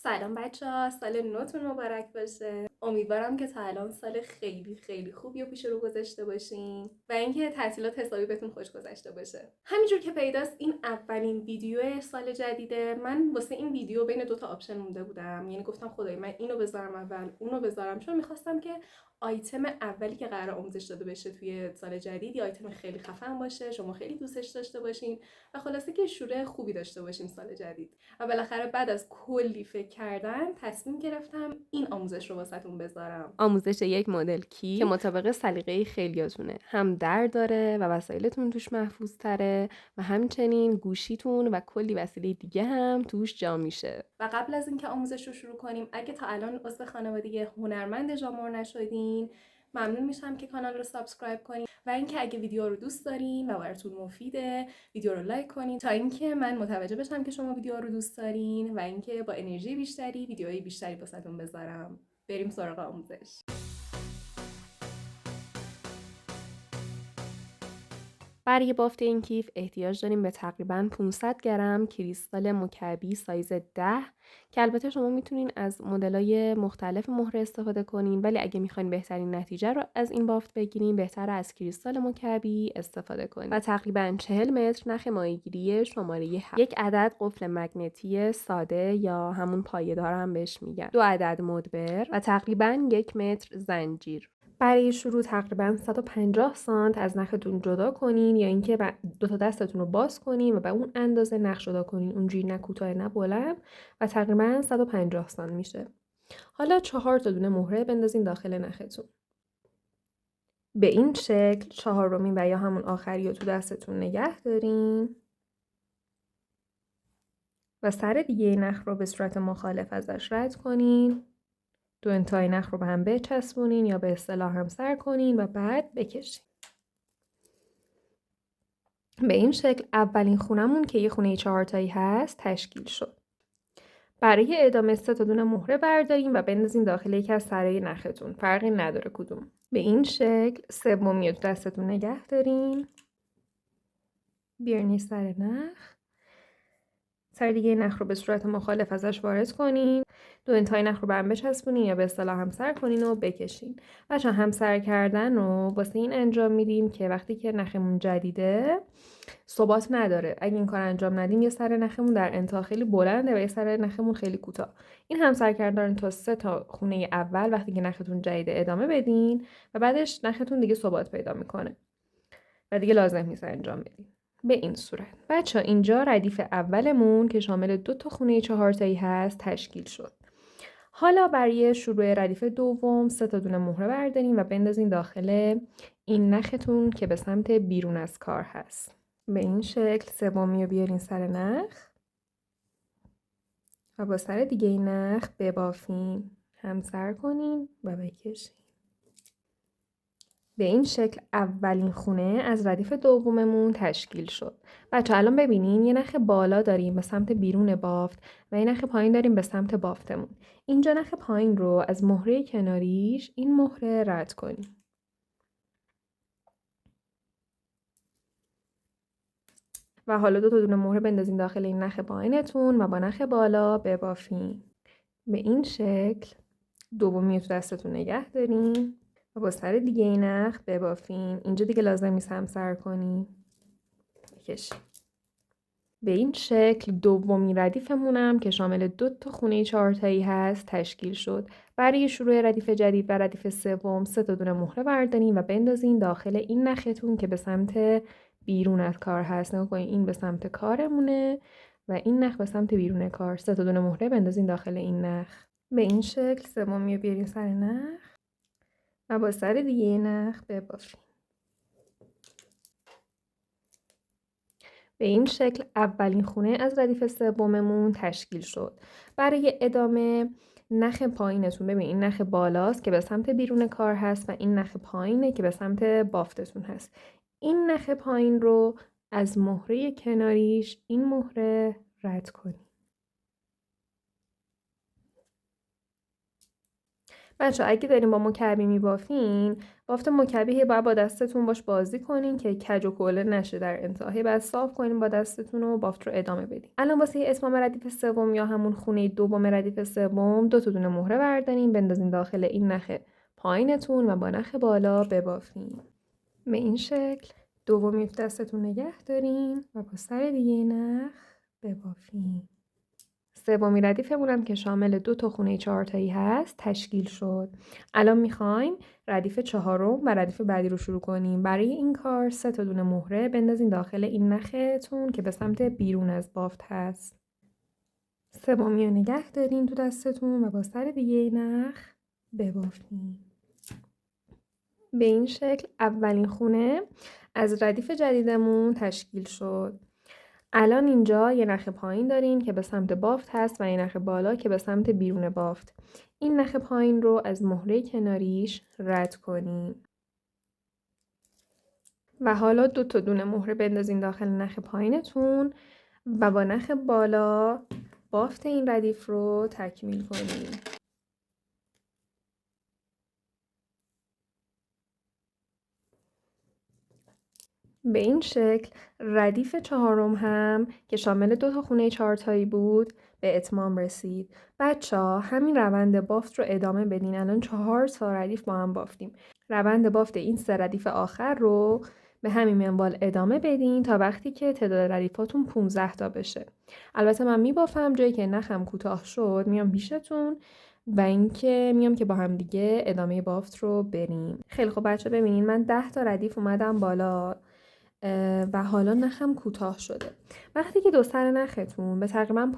سلام بچه‌ها، سال نوتون مبارک باشه. امیدوارم که تا الان سال خیلی خیلی خوبی و پیش رو گذاشته باشین و اینکه تعطیلات حسابی بهتون خوش گذشته باشه. همینجور که پیداست این اولین ویدیو سال جدیده. من واسه این ویدیو بین دو تا آپشن مونده بودم، یعنی گفتم خدای من اینو بذارم اول اونو بذارم، چون میخواستم که آیتم اولی که قرار آموزش داده بشه توی سال جدید یه آیتم خیلی خفن باشه، شما خیلی دوستش داشته باشین و خلاصه که شروع خوبی داشته باشیم سال جدید. و بالاخره بعد از کلی فکر کردن تصمیم گرفتم این آموزش رو واسهتون بذارم. آموزش یک مدل کی که مطابق سلیقه خیلیاتونه، هم در داره و وسایلتون توش محفوظ تره و همچنین گوشیتون و کلی وسیله دیگه هم توش جا میشه. و قبل از اینکه آموزش رو شروع کنیم، اگه تا الان عضو خانواده هنرمند ژامور نشدین، ممنون میشم که کانال رو سابسکرایب کنین و اینکه اگه ویدیو رو دوست دارین و براتون مفیده، ویدیو رو لایک کنین تا اینکه من متوجه بشم که شما ویدیو رو دوست دارین و اینکه با انرژی بیشتری ویدیوهای بیشتری واسهتون بذارم. بریم سراغ آموزش. برای بافت این کیف احتیاج داریم به تقریباً 500 گرم کریستال مکعبی سایز 10 که البته شما میتونین از مدل‌های مختلف مهره استفاده کنین، ولی اگه میخواین بهترین نتیجه رو از این بافت بگیرین بهتره از کریستال مکعبی استفاده کنین. و تقریباً 40 متر نخ ماهیگیری شماره 7. یک عدد قفل مگنتی ساده یا همون پایه‌دار هم بهش میگن. 2 عدد مدبر و تقریباً 1 متر زنجیر. برای شروع تقریباً 150 سانت از نختون جدا کنین یا اینکه دو تا دستتون رو باز کنین و به اون اندازه نخ جدا کنین، اونجوری نه کوتاه نه بلند و تقریباً 150 سانت میشه. حالا 4 تا دونه مهره بندازین داخل نختون. به این شکل چهارمین و یا همون آخری رو تو دستتون نگه دارین و سر دیگه نخ رو به صورت مخالف ازش رد کنین. دو انتهای نخ رو به هم بچسبونین یا به اصطلاح همسر کنین و بعد بکشین. به این شکل اولین خونمون که یه خونه 4 تایی هست تشکیل شد. برای ادامه 3 تا دونه مهره برداریم و بندازیم داخل یکی از سرای نختون. فرقی نداره کدوم. به این شکل سومی رو دستتون نگه دارین. بیارین سر نخ. سر دیگه نخ رو به صورت مخالف ازش وارد کنین. دو انتهای نخ رو به هم بچسبونین یا به اصطلاح همسر کنین و بکشین. بچه‌ها همسر کردن رو واسه این انجام میدیم که وقتی که نخمون جدیده ثبات نداره. اگه این کار انجام ندیم یه سر نخمون در انتها خیلی بلنده و یه سر نخمون خیلی کوتاه. این همسر کردن تا 3 تا خونه اول وقتی که نختون جدیده ادامه بدین و بعدش نختون دیگه ثبات پیدا میکنه و دیگه لازم نیست انجام بدین. به این صورت بچه‌ها اینجا ردیف اولمون که شامل 2 تا خونه 4 تایی هست تشکیل شد. حالا برای شروع ردیف دوم 3 تا دونه مهره بردارین و بندازین داخل این نختون که به سمت بیرون از کار هست. به این شکل سومی رو بیارین سر نخ و با سر دیگه این نخ ببافین، همسر کنین و بکشین. به این شکل اولین خونه از ردیف دوممون تشکیل شد. بچه الان ببینین یه نخ بالا داریم به سمت بیرون بافت و یه نخ پایین داریم به سمت بافتمون. اینجا نخ پایین رو از مهره کناریش این مهره رد کنیم. و حالا 2 تا دونه مهره بندازین داخل این نخ پایینتون و با نخ بالا ببافین. به این شکل دومی رو تو دستتون نگه دارین و با سر دیگه این نخ ببافین. اینجا دیگه لازم نیست همسر کنین. بکشین. به این شکل دومی ردیفمونم که شامل 2 تا خونه 4 تایی هست تشکیل شد. برای شروع ردیف جدید و ردیف سوم 3 تا دونه مهره بردارین و بندازین داخل این نختون که به سمت بیرون از کار هست. نگاه کنین این به سمت کارمونه و این نخ به سمت بیرون کار. 3 تا دونه مهره بندازین داخل این نخ. به این شکل سومی رو بیارین سر نخ و با سر دیگه نخ ببافین. به این شکل اولین خونه از ردیف سوممون تشکیل شد. برای ادامه نخ پایینتون ببین این نخ بالاست که به سمت بیرون کار هست و این نخ پایینه که به سمت بافتتون هست. این نخ پایین رو از مهره کناریش این مهره رد کنید. بچه اگه دارین با مکعبی میبافین، بافت مکعبی باید با دستتون باش بازی کنین که کج و کوله نشه در انتها. بعد صاف کنین با دستتون و بافت رو ادامه بدین. الان واسه اتمام ردیف سوم یا همون خونه دوم ردیف سوم 2 تا دونه مهره بردارین، بندازین داخل این نخ پایینتون و با نخ بالا ببافین. به این شکل دومی دستتون نگه دارین و با سر دیگه نخ ببافین. سومی ردیفمون هم که شامل 2 تا خونه 4 تایی هست تشکیل شد. الان میخوایم ردیف چهارم و ردیف بعدی رو شروع کنیم. برای این کار 3 تا دونه مهره بندازین داخل این نختون که به سمت بیرون از بافت هست. سومی رو نگه دارین تو دستتون و با سر دیگه نخ ببافین. به این شکل اولین خونه از ردیف جدیدمون تشکیل شد. الان اینجا یه نخ پایین دارین که به سمت بافت هست و یه نخ بالا که به سمت بیرون بافت. این نخ پایین رو از مهره کناریش رد کنین. و حالا 2 تا دونه مهره بندازین داخل نخ پایینتون و با نخ بالا بافت این ردیف رو تکمیل کنین. به این شکل ردیف چهارم هم که شامل 2 تا خونه 4 تایی بود به اتمام رسید. بچه‌ها همین روند بافت رو ادامه بدین. الان 4 تا ردیف با هم بافتیم. روند بافت این 3 ردیف آخر رو به همین منوال ادامه بدین تا وقتی که تعداد ردیفاتون 15 تا بشه. البته من میبافم، جایی که نخم کوتاه شد میام پیشتون و اینکه میام که با هم دیگه ادامه بافت رو بریم. خیلی خب بچه ببینین من 10 تا ردیف اومدم بالا و حالا نخم کوتاه شده. وقتی که دو سر نختون به تقریبا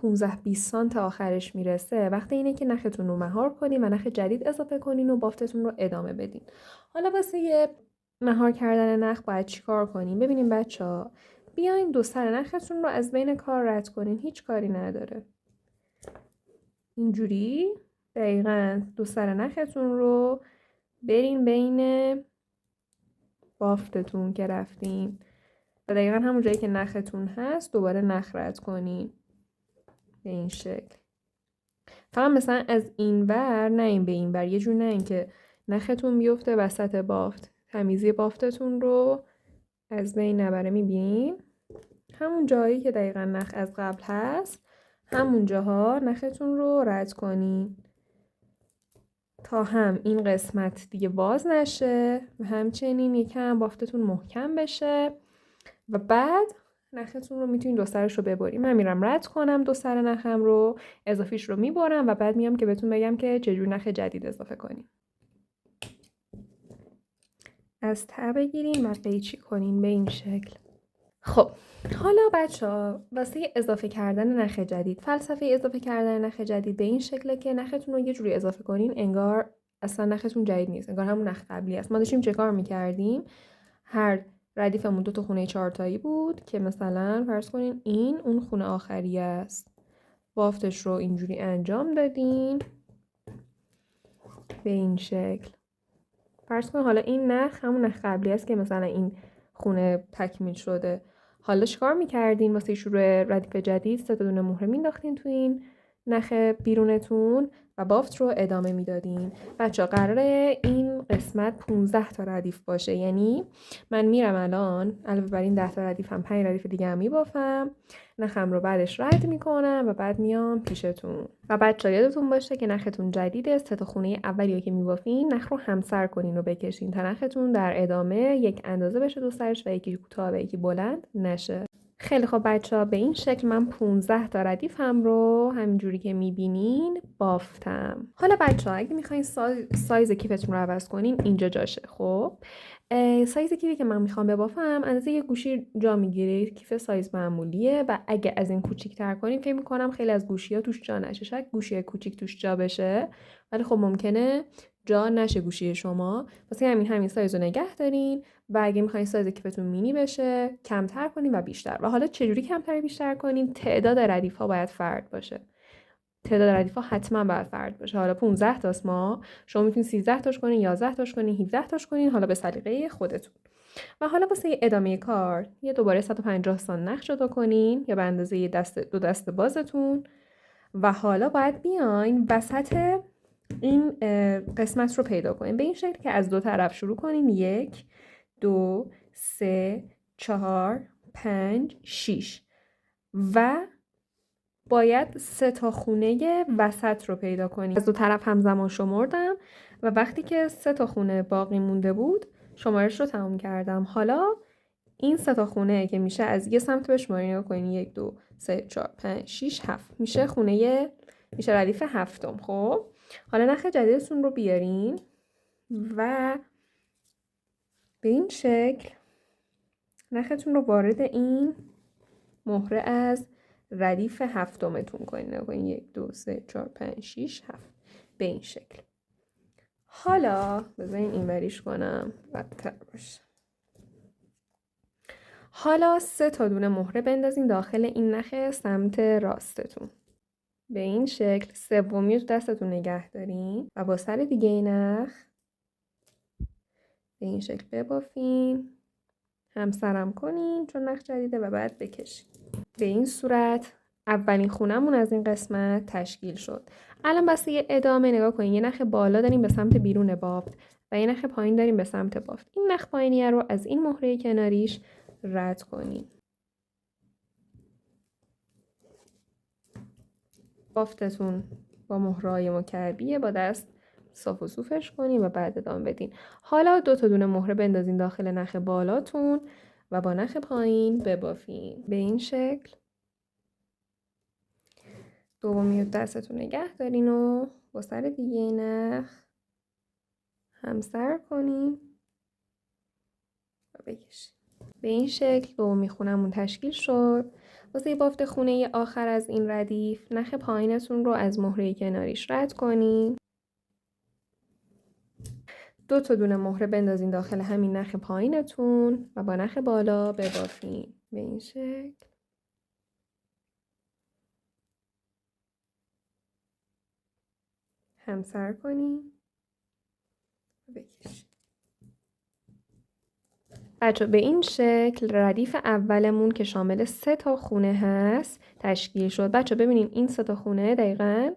15-20 سانت آخرش میرسه، وقتی اینه که نختون رو مهار کنین و نخ جدید اضافه کنین و بافتتون رو ادامه بدین. حالا واسه یه مهار کردن نخ باید چیکار کنین؟ ببینین بچه‌ها، بیاین دو سر نختون رو از بین کار رد کنین، هیچ کاری نداره. اینجوری دقیقاً دو سر نختون رو برین بین بافتتون که رفتین. و دقیقا همون جایی که نختون هست دوباره نخ رد کنین به این شکل. فقط مثلا از این ور نه این به این ور، یه جور نه این که نختون بیفته وسط بافت. تمیزی بافتتون رو از بین نبره. میبینین همون جایی که دقیقا نخ از قبل هست همون جاها نختون رو رد کنین تا هم این قسمت دیگه باز نشه و همچنین یکم بافتتون محکم بشه. و بعد نختون رو میتونین دو سرش رو ببریم. من میرم رد کنم دو سر نخم رو، اضافیش رو میبرم و بعد میام که بهتون بگم که چجور نخ جدید اضافه کنیم. از ته بگیریم و قیچی کنیم به این شکل. خب حالا بچه‌ها واسه اضافه کردن نخ جدید، فلسفه اضافه کردن نخ جدید به این شکله که نختون رو یه جوری اضافه کنین انگار اصلا نختون جدید نیست، انگار همون نخ قبلی است. ما داشتیم چه کار میکردیم؟ هر ردیفمون 2 تا خونه 4 تایی بود که مثلا فرض کنین این اون خونه آخری است. بافتش رو اینجوری انجام دادین به این شکل. فرض کنین حالا این نخ همون نخ قبلی است که مثلا این خونه تکمیل شده. حالا چیکار میکردین؟ واسه شروع ردیف جدید 3 تا دونه مهره مینداختین تو این نخ بیرونتون و بافت رو ادامه میدادین. بچه‌ها قراره این قسمت 15 تا ردیف باشه، یعنی من میرم الان علاوه بر این 10 تا ردیف هم 5 ردیف دیگه هم میبافم، نخم رو بعدش رد میکنم و بعد میام پیشتون. و بچه‌ها یادتون باشه که نختون جدیده، 3 تا خونه اولی که میبافین نخ رو همسر کنین و بکشین تا نختون در ادامه یک اندازه بشه دو سرش و یکی کوتاه و یکی بلند نشه. خیلی خب بچه‌ها به این شکل من 15 تا ردیف هم رو همینجوری که میبینین بافتم. حالا بچه‌ها اگه میخواین سایز کیفتون رو عوض کنین اینجا جاشه. خب سایز کیفی که من میخوام ببافم اندازه یه گوشی جا میگیره. کیف سایز معمولیه و اگه از این کوچیک‌تر کنین فکر میکنم خیلی از گوشی‌ها توش جا نشه. شاید گوشی کوچیک توش جا بشه ولی خب ممکنه جا نشه گوشی شما. واسه همین سایز رو نگه دارین و اگه میخواین سایز کیفتون مینی بشه کمتر کنین و بیشتر. و حالا چجوری کمتر بیشتر کنین؟ تعداد ردیف ها باید فرد باشه. تعداد ردیف ها حتما باید فرد باشه. حالا 15 تاست، ما شما میتونین 13 تاش کنین، 11 تاش کنین، 17 تاش کنین، حالا به سلیقه خودتون. و حالا واسه ادامه کار یه دوباره 150 سانت نخ جدا کنین یا به اندازه دو دست بازتون و حالا باید بیاین وسط این قسمت رو پیدا کنین به این شکل که از 2 طرف شروع کنین. 1 2 3 4 5 6 و باید 3 تا خونه وسط رو پیدا کنیم. از 2 طرف همزمان شمردم و وقتی که 3 تا خونه باقی مونده بود شمارش رو تموم کردم. حالا این 3 تا خونه که میشه از یه سمت بشمارین. نگاه کنین 1 2 3 4 5 6 7 میشه میشه ردیف هفتم. خب حالا نخ جدیدتون رو بیارین و به این شکل نختون رو وارد این مهره از ردیف هفتمتون کنین. نگاه کنین 1 2 3 4 5 6 7 به این شکل. حالا بذارین اینوریش کنم بدتر باشه. حالا 3 تا دونه مهره بندازین داخل این نخ سمت راستتون. به این شکل سومی رو دستتون نگه دارین و با سر دیگه این نخ به این شکل ببافین، همسرم کنین چون نخ جدیده و بعد بکشین. به این صورت اولین خونمون از این قسمت تشکیل شد. الان بس یه ادامه نگاه کنین. یه نخ بالا داریم به سمت بیرون بافت و یه نخ پایین داریم به سمت بافت. این نخ پایینیه رو از این مهره کناریش رد کنین. بافتتون با مهره‌های مکعبیه، با دست صاف و صوفش کنین و بعد ادامه بدین. حالا 2 تا دونه مهره بندازین داخل نخ بالاتون و با نخ پایین ببافین. به این شکل دومی رو دستتون نگه دارین و با سر دیگه نخ همسر کنین و بکشین. به این شکل دومی خونمون تشکیل شد. واسه بافت خونه آخر از این ردیف نخ پایینتون رو از مهره کناریش رد کنین. 2 تا دونه مهره بندازین داخل همین نخ پایینتون و با نخ بالا ببافین. به این شکل همسر کنین و بکشین. بچه به این شکل ردیف اولمون که شامل 3 تا خونه هست تشکیل شد. بچه ببینین این 3 تا خونه دقیقاً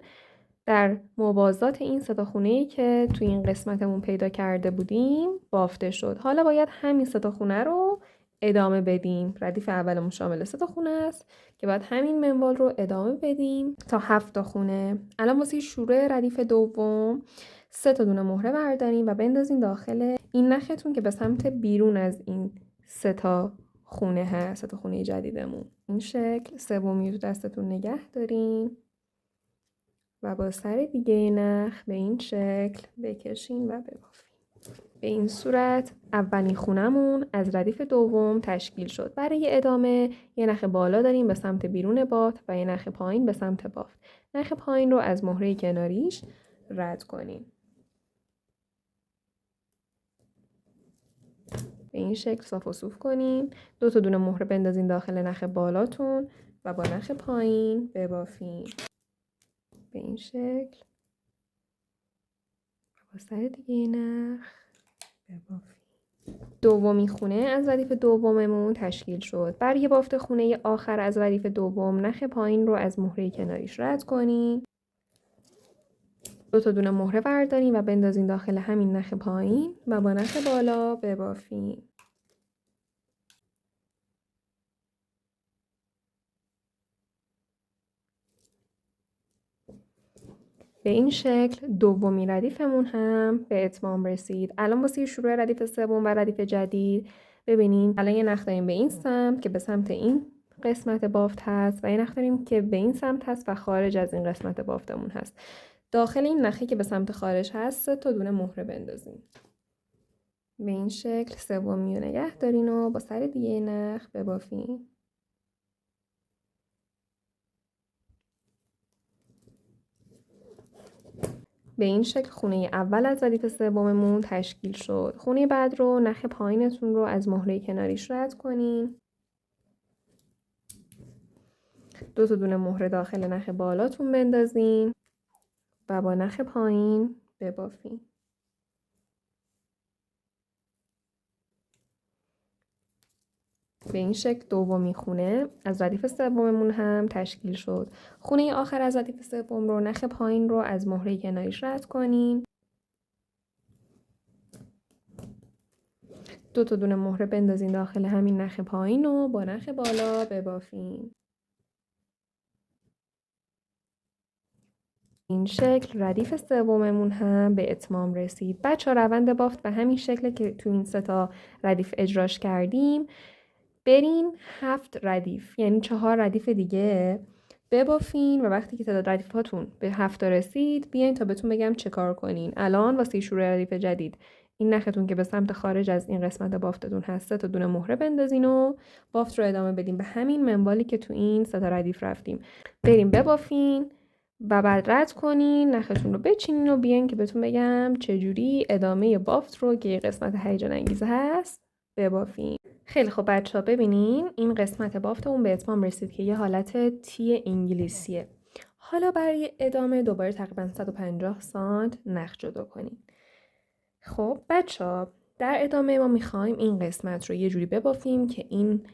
در موازات این 3 تا خونه‌ای که توی این قسمتمون پیدا کرده بودیم بافته شد. حالا باید همین 3 تا خونه رو ادامه بدیم. ردیف اولمون شامل 3 تا خونه است که باید همین منوال رو ادامه بدیم تا 7 تا خونه. الان واسه شروع ردیف دوم 3 تا دونه مهره بردارین و بندازین داخل این نختون که به سمت بیرون از این 3 تا خونه هست، 3 تا خونه جدیدمون. این شکل سومی رو دستتون نگه دارین و با سر دیگه نخ به این شکل بکشین و ببافین. به این صورت اولین خونمون از ردیف دوم تشکیل شد. برای ادامه یه نخ بالا داریم به سمت بیرون بافت و یه نخ پایین به سمت بافت. نخ پایین رو از مهره کناریش رد کنین. به این شکل صاف و صوف کنین. 2 تا دونه مهره بندازین داخل نخ بالاتون و با نخ پایین ببافین. به این شکل با سر دیگه نخ ببافین. دومی خونه از ردیف دوممون تشکیل شد. برای بافت خونه آخر از ردیف دوم نخ پایین رو از مهره کناریش رد کنین. 2 تا دونه مهره بردارین و بندازین داخل همین نخ پایین و با نخ بالا ببافین. به این شکل دومی ردیفمون هم به اتمام رسید. الان واسه شروع ردیف سوم و ردیف جدید ببینین الان یه نخ داریم به این سمت که به سمت این قسمت بافت هست و یه نخ داریم که به این سمت هست و خارج از این قسمت بافتمون هست. داخل این نخی که به سمت خارج هست 3 تا دونه مهره بندازین. به این شکل سومی رو نگه دارین و با سر دیگه نخ ببافین. به این شکل خونه اول از ردیف سوممون تشکیل شد. خونه بعد رو نخ پایینتون رو از مهره کناریش رد کنین. 2 تا دونه مهره داخل نخ بالاتون بندازین و با نخ پایین ببافین. به این شکل دومی خونه از ردیف سوممون هم تشکیل شد. خونه آخر از ردیف سوم رو نخ پایین رو از مهره کناریش رد کنین. 2 تا دونه مهره بندازین داخل همین نخ پایین رو با نخ بالا ببافین. این شکل ردیف سوممون هم به اتمام رسید. بچه‌ها روند بافت به همین شکل که تو این 3 تا ردیف اجراش کردیم. برین 7 ردیف یعنی 4 ردیف دیگه ببافین و وقتی که تعداد ردیف هاتون به 7 رسید بیاین تا بهتون بگم چه کار کنین. الان واسه شروع ردیف جدید این نختون که به سمت خارج از این قسمت بافتتون هست 3 تا دونه مهره بندازین و بافت رو ادامه بدین به همین منوالی که تو این 3 تا ردیف رفتیم. بریم ببافین و بعد رد کنین، نختون رو بچینین و بیاین که بهتون بگم چجوری ادامه بافت رو که قسمت هیجان انگیز هست ببافین. خیلی خب بچه‌ها ببینین این قسمت بافتمون به اتمام رسید که یه حالت تی انگلیسیه. حالا برای ادامه دوباره تقریبا 150 سانت نخ جدا کنین. خب بچه‌ها در ادامه ما میخوایم این قسمت رو یه جوری ببافیم که این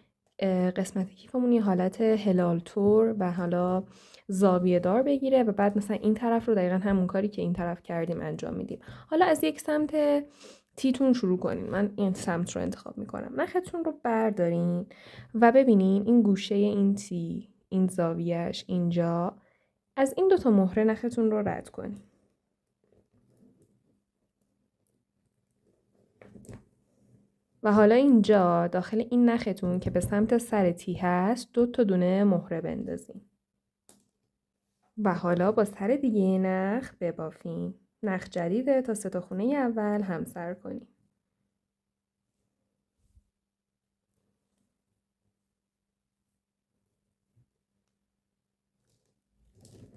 قسمت کیفمون یه حالت هلال تور و حالا زاویه دار بگیره و بعد مثلا این طرف رو دقیقا همون کاری که این طرف کردیم انجام میدیم. حالا از یک سمت تیتون شروع کنین. من این سمت رو انتخاب میکنم. نختون رو بردارین و ببینین این گوشه این تی، این زاویهش اینجا، از این 2 تا مهره نختون رو رد کنین. و حالا اینجا داخل این نختون که به سمت سر تی هست 2 تا دونه مهره بندازین. و حالا با سر دیگه نخ ببافین. نخ جدیده تا 3 تا خونه اول همسر کنین.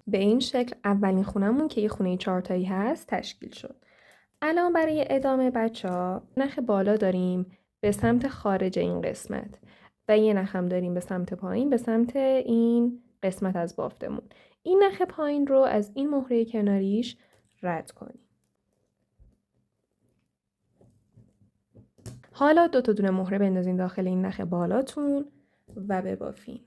به این شکل اولین خونمون که یه خونه 4 تایی هست تشکیل شد. الان برای ادامه بچه‌ها نخ بالا داریم به سمت خارج این قسمت و یه نخ هم داریم به سمت پایین به سمت این قسمت از بافتمون. این نخ پایین رو از این مهره کناریش رد کنیم. حالا 2 تا دونه مهره بندازین داخل این نخ بالاتون و ببافین.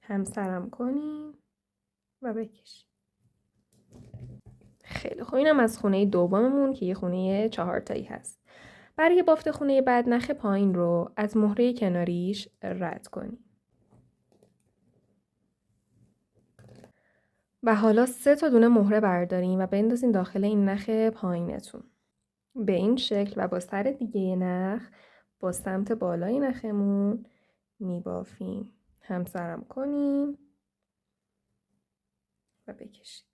همسرم کنیم و بکشیم. خیلی خوب اینم از خونه دوممون که یه خونه 4 تایی هست. برای بافت خونه بعد نخ پایین رو از مهره کناریش رد کنیم. و حالا 3 تا دونه مهره برداریم و بندازین داخل این نخ پایینتون. به این شکل و با سر دیگه نخ با سمت بالای نخمون میبافیم. همسرم کنیم و بکشیم.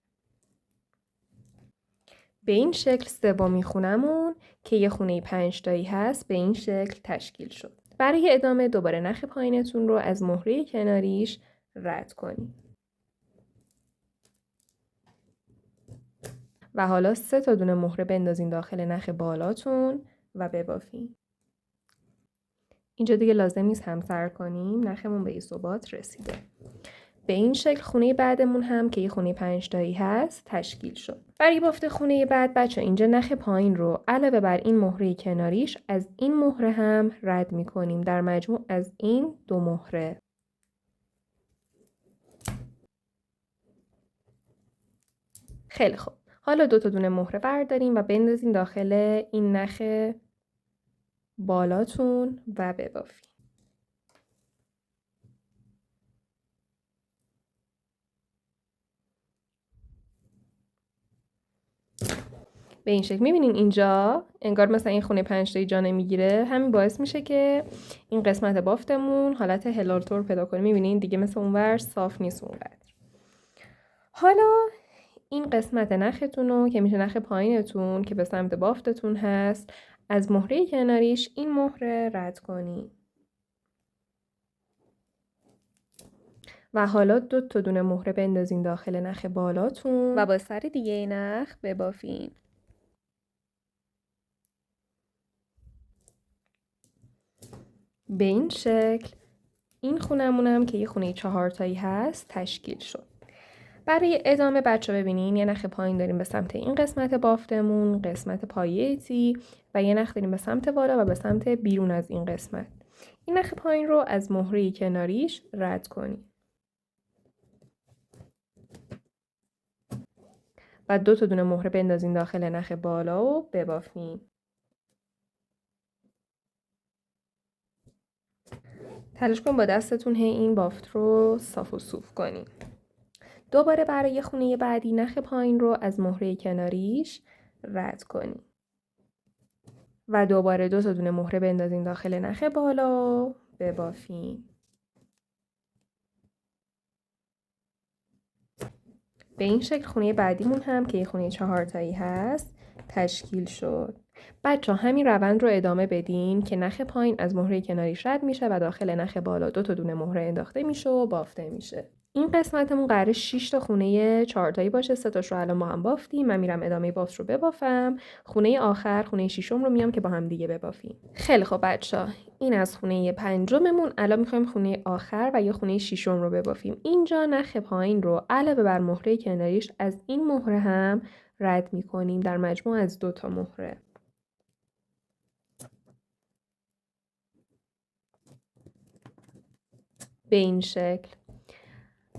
به این شکل سومین خونمون که یه خونه 5 تایی هست به این شکل تشکیل شد. برای ادامه دوباره نخ پایینتون رو از مهره کناریش رد کنیم. و حالا 3 تا دونه مهره بندازین داخل نخ بالاتون و ببافین. اینجا دیگه لازم نیست همسر کنیم. نخمون به این ثبات رسیده. به این شکل خونه بعدمون هم که یه خونه 5 تایی هست تشکیل شد. برای بافت خونه بعد بچه اینجا نخ پایین رو علاوه بر این مهره کناریش از این مهره هم رد می کنیم. در مجموع از این 2 مهره. خیلی خوب. حالا 2 تا دونه مهره برداریم و بندازیم داخل این نخ بالاتون و ببافیم. به این شکل میبینین اینجا انگار مثلا این خونه 5 تایی جا نمیگیره. همین باعث میشه که این قسمت بافتمون حالت هلال تور پیدا کنه. میبینین دیگه مثل اونور صاف نیست اونقدر. حالا این قسمت نختون رو که میشه نخ پایینتون که به سمت بافتتون هست از مهره کناریش این مهره رد کنین. و حالا 2 تا دونه مهره بندازین داخل نخ بالاتون و با سر دیگه نخ ببافین. به این شکل این خونمونم که یه خونه 4 تایی هست تشکیل شد. برای ادامه بچه ببینین یه نخ پایین داریم به سمت این قسمت بافتمون، قسمت پایه تی و یه نخ داریم به سمت بالا و به سمت بیرون از این قسمت. این نخ پایین رو از مهره کناریش رد کنیم و 2 تا دونه مهره بندازین داخل نخ بالا و ببافین. تلاش کن با دستتون این بافت رو صاف و صوف کنین. دوباره برای خونه بعدی نخ پایین رو از مهره کناریش رد کنین و دوباره 2 تا دونه مهره بندازین داخل نخ بالا و ببافین. به این شکل خونه بعدیمون هم که یه خونه 4 تایی هست تشکیل شد. بچه‌ها همین روند رو ادامه بدین که نخ پایین از مهره کناریش رد میشه و داخل نخ بالا 2 تا دونه مهره انداخته میشه و بافته میشه. این قسمتمون قراره 6 تا خونه 4 تایی باشه. 3 تاش رو الان با هم بافتیم. من میرم ادامه بافت رو ببافم. خونه آخر خونه ششم رو میام که با هم دیگه ببافیم. خیلی خب بچه‌ها، این از خونه پنجممون. الان میخوایم خونه آخر و یا خونه ششم رو ببافیم. اینجا نخ پایین رو علاوه بر مهره کناریش از این مهره هم رد میکنیم، در مجموع از 2 تا مهره. به این شکل.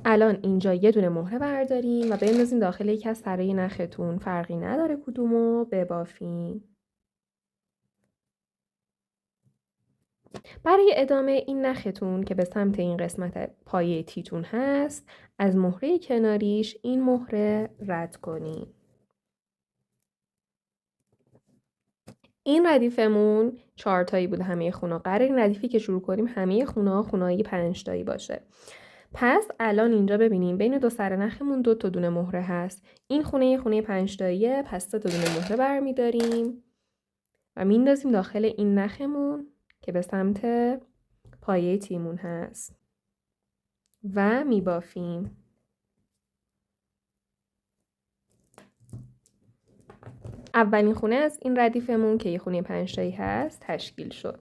الان اینجا یه دونه مهره برداریم و بندازیم داخل یکی از سرای نختون، فرقی نداره کدومو، ببافیم. برای ادامه این نختون که به سمت این قسمت پایه تیتون هست، از مهره کناریش این مهره رد کنیم. این ردیفمون 4 تایی بود همه خونه. قرار این ردیفی که شروع کنیم همه خونه‌های 5 تایی باشه. پس الان اینجا ببینیم بین 2 سر نخمون 2 تا دونه مهره هست. این خونه 5 تاییه، پس 3 تا دونه مهره برمی‌داریم و میندازیم داخل این نخمون که به سمت پایه تیمون هست و میبافیم. اولین خونه از این ردیفمون که یه خونه 5 تایی هست تشکیل شد.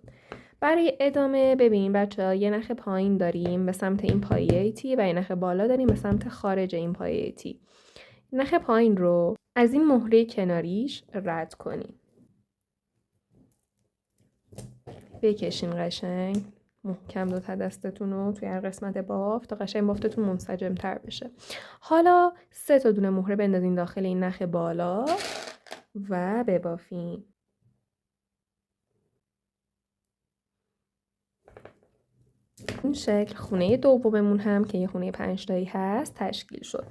برای ادامه ببینیم بچه‌ها، یه نخ پایین داریم به سمت این پایه تی و یه نخ بالا داریم به سمت خارج این پایه تی. نخ پایین رو از این مهره کناریش رد کنیم. بکشین قشنگ محکم 2 تا دستتون رو توی هر قسمت بافت تا قشنگ بافتتون منسجم تر بشه. حالا 3 تا دونه مهره بندازین داخل این نخ بالا و ببافین. این شکل خونه دوممون هم که یه خونه 5 تایی هست تشکیل شد.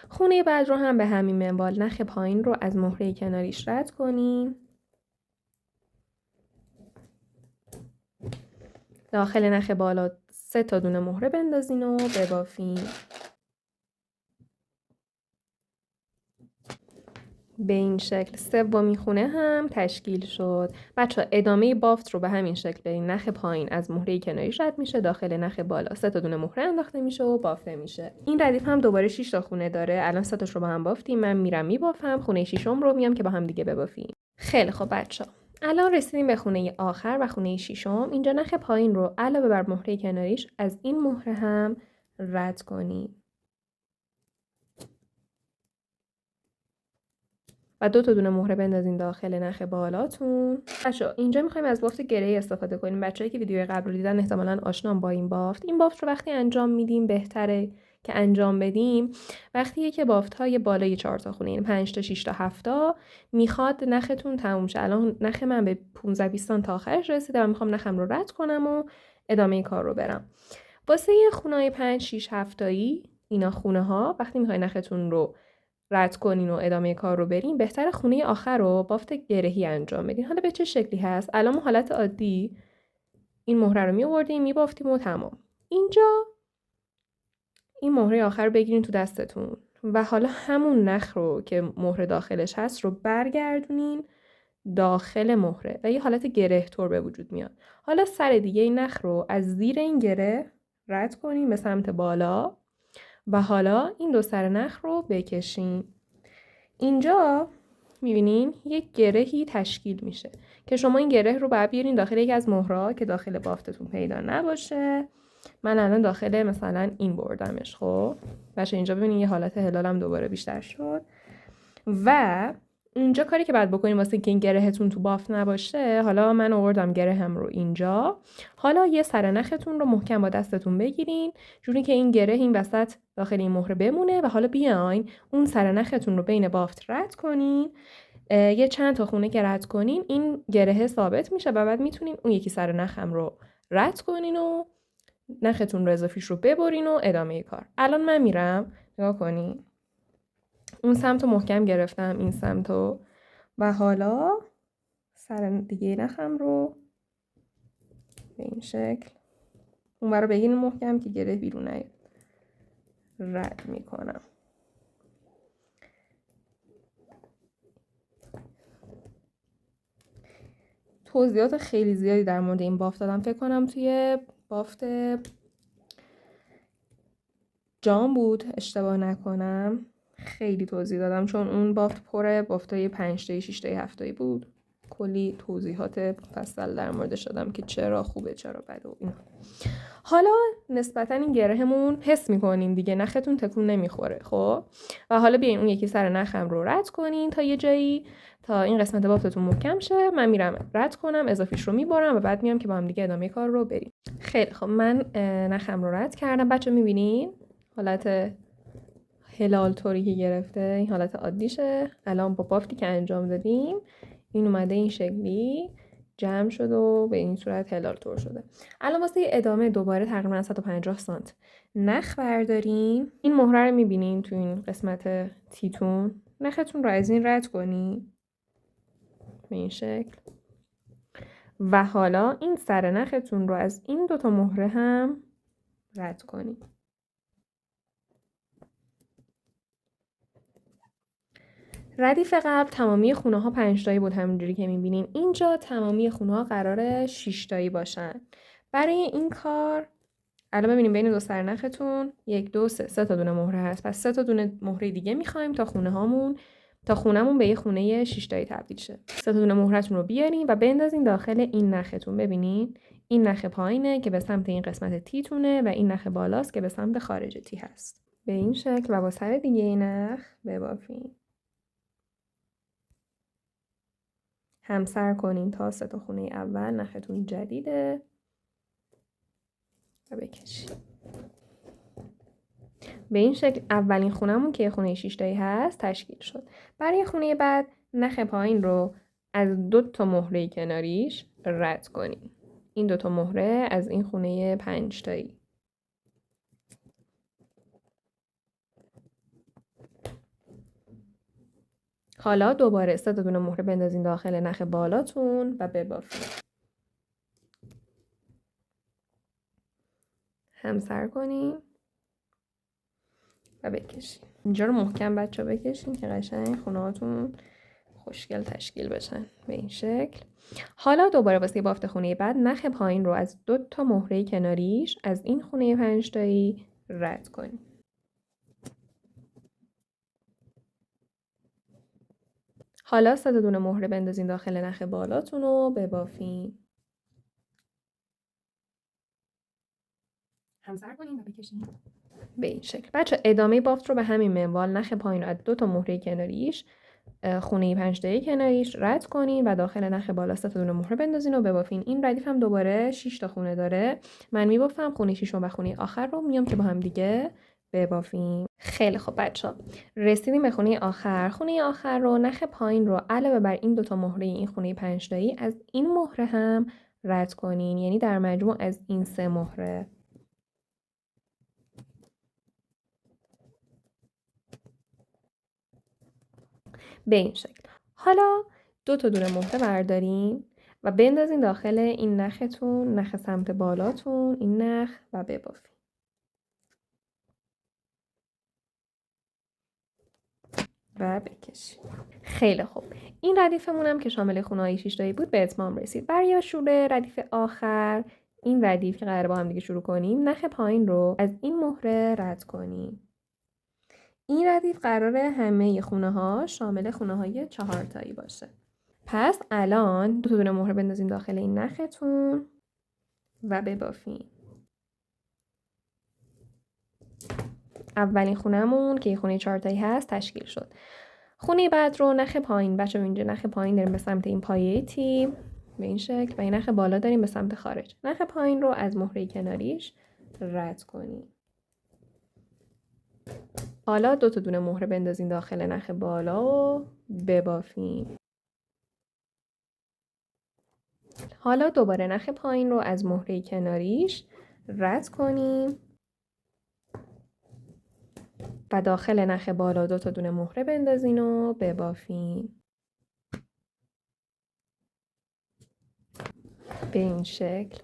خونه بعد رو هم به همین منوال نخ پایین رو از مهره کناریش رد کنیم. داخل نخ بالا 3 تا دونه مهره بندازین و ببافین. به این شکل سومین خونه هم تشکیل شد. بچه‌ها ادامه بافت رو به همین شکل برین. نخ پایین از مهره کناریش رد میشه، داخل نخ بالا 3 تا دونه مهره انداخته میشه و بافته میشه. این ردیف هم دوباره 6 تا خونه داره. الان 3 تاش رو با هم بافتیم. من میرم میبافم. خونه ششم رو میام که با هم دیگه ببافیم. خیلی خب بچه‌ها، الان رسیدیم به خونه آخر و خونه ششم. اینجا نخ پایین رو علاوه بر مهره کناریش از این مهره هم رد کنیم و 2 تا دونه مهره بندازین داخل نخ بالاتون. بچه‌ها اینجا می‌خوایم از بافت گره استفاده کنیم. بچه‌ای که ویدیوی قبل رو دیدن احتمالاً آشنان با این بافت. این بافت رو وقتی انجام میدیم بهتره که انجام بدیم وقتیه که بافت‌های بالای 4 تا خونه، یعنی 5 تا 6 تا 7 تا میخواد نختون تموم شه. الان نخ من به 15 20 تا آخرش رسیده و میخوام نخم رو رد کنم و ادامه کار رو برم. واسه خونه‌های 5 6 7 تایی اینا خونه‌ها وقتی می‌خواید نختون رو رد کنین و ادامه کار رو برین بهتر خونه آخر رو بافت گرهی انجام بدین. حالا به چه شکلی هست؟ الان ما حالت عادی این مهره رو می‌آوردیم می‌بافتیم و تمام. اینجا این مهره آخر رو بگیرین تو دستتون و حالا همون نخ رو که مهره داخلش هست رو برگردونین داخل مهره و یه حالت گره طور به وجود میاد. حالا سر دیگه این نخ رو از زیر این گره رد کنین به سمت بالا و حالا این 2 سر نخ رو بکشین. اینجا میبینین یک گرهی تشکیل میشه که شما این گره رو باید بیارین داخل یکی از مهره‌ها که داخل بافتتون پیدا نباشه. من الان داخل مثلا این بردمش. خب بچه اینجا ببینین یه حالت هلالم دوباره بیشتر شد و اینجا کاری که باید بکنیم واسه که این گرهتون تو بافت نباشه، حالا من آوردم گرهم رو اینجا. حالا یه سر نختون رو محکم با دستتون بگیرین جوری که این گره این وسط داخل این مهره بمونه و حالا بیاین اون سر نختون رو بین بافت رد کنین. یه چند تا خونه که رد کنین این گره ثابت میشه و بعد میتونین اون یکی سر نخم رو رد کنین و نختون رو اضافیش رو ببرین و ادامه کار. الان من میرم، نگاه کنین. اون سمت رو محکم گرفتم، این سمت رو، و حالا سر دیگه نخم رو به این شکل اون رو بگیرین محکم که گره بیرون نیاد. رد میکنم. توضیحات خیلی زیادی در مورد این بافت دادم. فکر کنم توی بافت جام بود اشتباه نکنم. خیلی توضیح دادم چون اون بافت پره بافتای 5 تایی 6 تایی 7 تایی بود. کلی توضیحات مفصل در موردش دادم که چرا خوبه چرا بده و اینا. حالا نسبتا این گرهمون حس میکنین دیگه، نختون تکون نمیخوره. خب و حالا بیاین اون یکی سر نخم رو رد کنین تا یه جایی تا این قسمت بافتتون محکم شه. من میرم رد کنم، اضافیش رو میبرم و بعد میام که با هم دیگه ادامه کار رو بریم. خیلی خب من نخم رو رد کردم. بچه میبینین حالت هلال طوری که گرفته این حالت عادیشه. الان با بافتی که انجام دادیم این اومده این شکلی جمع شد و به این صورت هلال طور شده. الان واسه ادامه دوباره تقریبا 150 سانت نخ برداریم. این مهره رو میبینین تو این قسمت تیتون. نختون رو از این رد کنین به این شکل و حالا این سر نختون رو از این دوتا مهره هم رد کنین. ردیف قبل تمامی خونه ها 5 تایی بود همینجوری که میبینین. اینجا تمامی خونه ها قراره 6 تایی باشن. برای این کار الان ببینیم بین دو سر نختون 1 2 3 تا دونه مهره هست. پس 3 تا دونه مهره دیگه میخوایم تا خونمون به یه خونه 6 تایی تبدیل شه. 3 تا دونه مهرهتون رو بیارین و بندازین داخل این نختون. ببینین این نخ پایینه که به سمت این قسمت تیتونه و این نخ بالاست که به سمت خارج تی هست. به این شکل و با سر دیگه این نخ ببافین. همسر کنین تا 3 تا خونه اول نختون جدیده و بکشین. به این شکل اولین خونمون که خونه 6 تایی هست تشکیل شد. برای خونه بعد نخ پایین رو از 2 تا مهره کناریش رد کنین. این 2 تا مهره از این خونه 5 تایی. حالا دوباره 3 تا دونه مهره بندازین داخل نخ بالاتون و ببافین. همسر کنین و بکشین. اینجا رو محکم بچه بکشین که قشنگ خونه هاتون خوشگل تشکیل بشن به این شکل. حالا دوباره واسه بافت خونه بعد نخ پایین رو از 2 تا مهره کناریش از این خونه 5 تایی رد کنین. حالا 3 تا دونه مهره بندازین داخل نخ بالاتون رو ببافین. همسر کنین و بکشین به این شکل. بچه ادامه بافت رو به همین منوال نخ پایین رو از 2 تا مهره کناریش خونه 5 تایی کناریش رد کنین و داخل نخ بالا 3 تا دونه مهره بندازین و ببافین. این ردیف هم دوباره 6 تا خونه داره. من میبافم خونه 6 و خونه آخر رو میام که با هم دیگه ببافیم. خیلی خب بچه‌ها رسیدیم به خونه آخر. خونه آخر رو نخ پایین رو علاوه بر این 2 تا مهره این خونه 5 تایی از این مهره هم رد کنین. یعنی در مجموع از این 3 مهره. به این شکل. حالا 2 تا دونه مهره بردارین و بندازین داخل این نختون، نخ سمت بالاتون، این نخ و ببافین. و بکشین. خیلی خوب. این ردیفمون هم که شامل خونه‌های 6 تایی بود به اتمام رسید. برای شروع ردیف آخر این ردیف که قراره با هم دیگه شروع کنیم نخ پایین رو از این مهره رد کنیم. این ردیف قراره همه خونه ها شامل خونه های 4 تایی باشه. پس الان 2 تا دونه مهره بندازین داخل این نختون و ببافین. اولین خونمون که خونه 4 تایی هست تشکیل شد. خونه بعد رو نخ پایین، بچه اینجا نخ پایین داریم به سمت این پایه تیم به این شکل و این نخ بالا داریم به سمت خارج. نخ پایین رو از مهره کناریش رد کنیم. حالا 2 تا دونه مهره بندازین داخل نخ بالا و ببافیم. حالا دوباره نخ پایین رو از مهره کناریش رد کنیم و داخل نخ بالا 2 تا دونه مهره بندازین و ببافیم. به این شکل.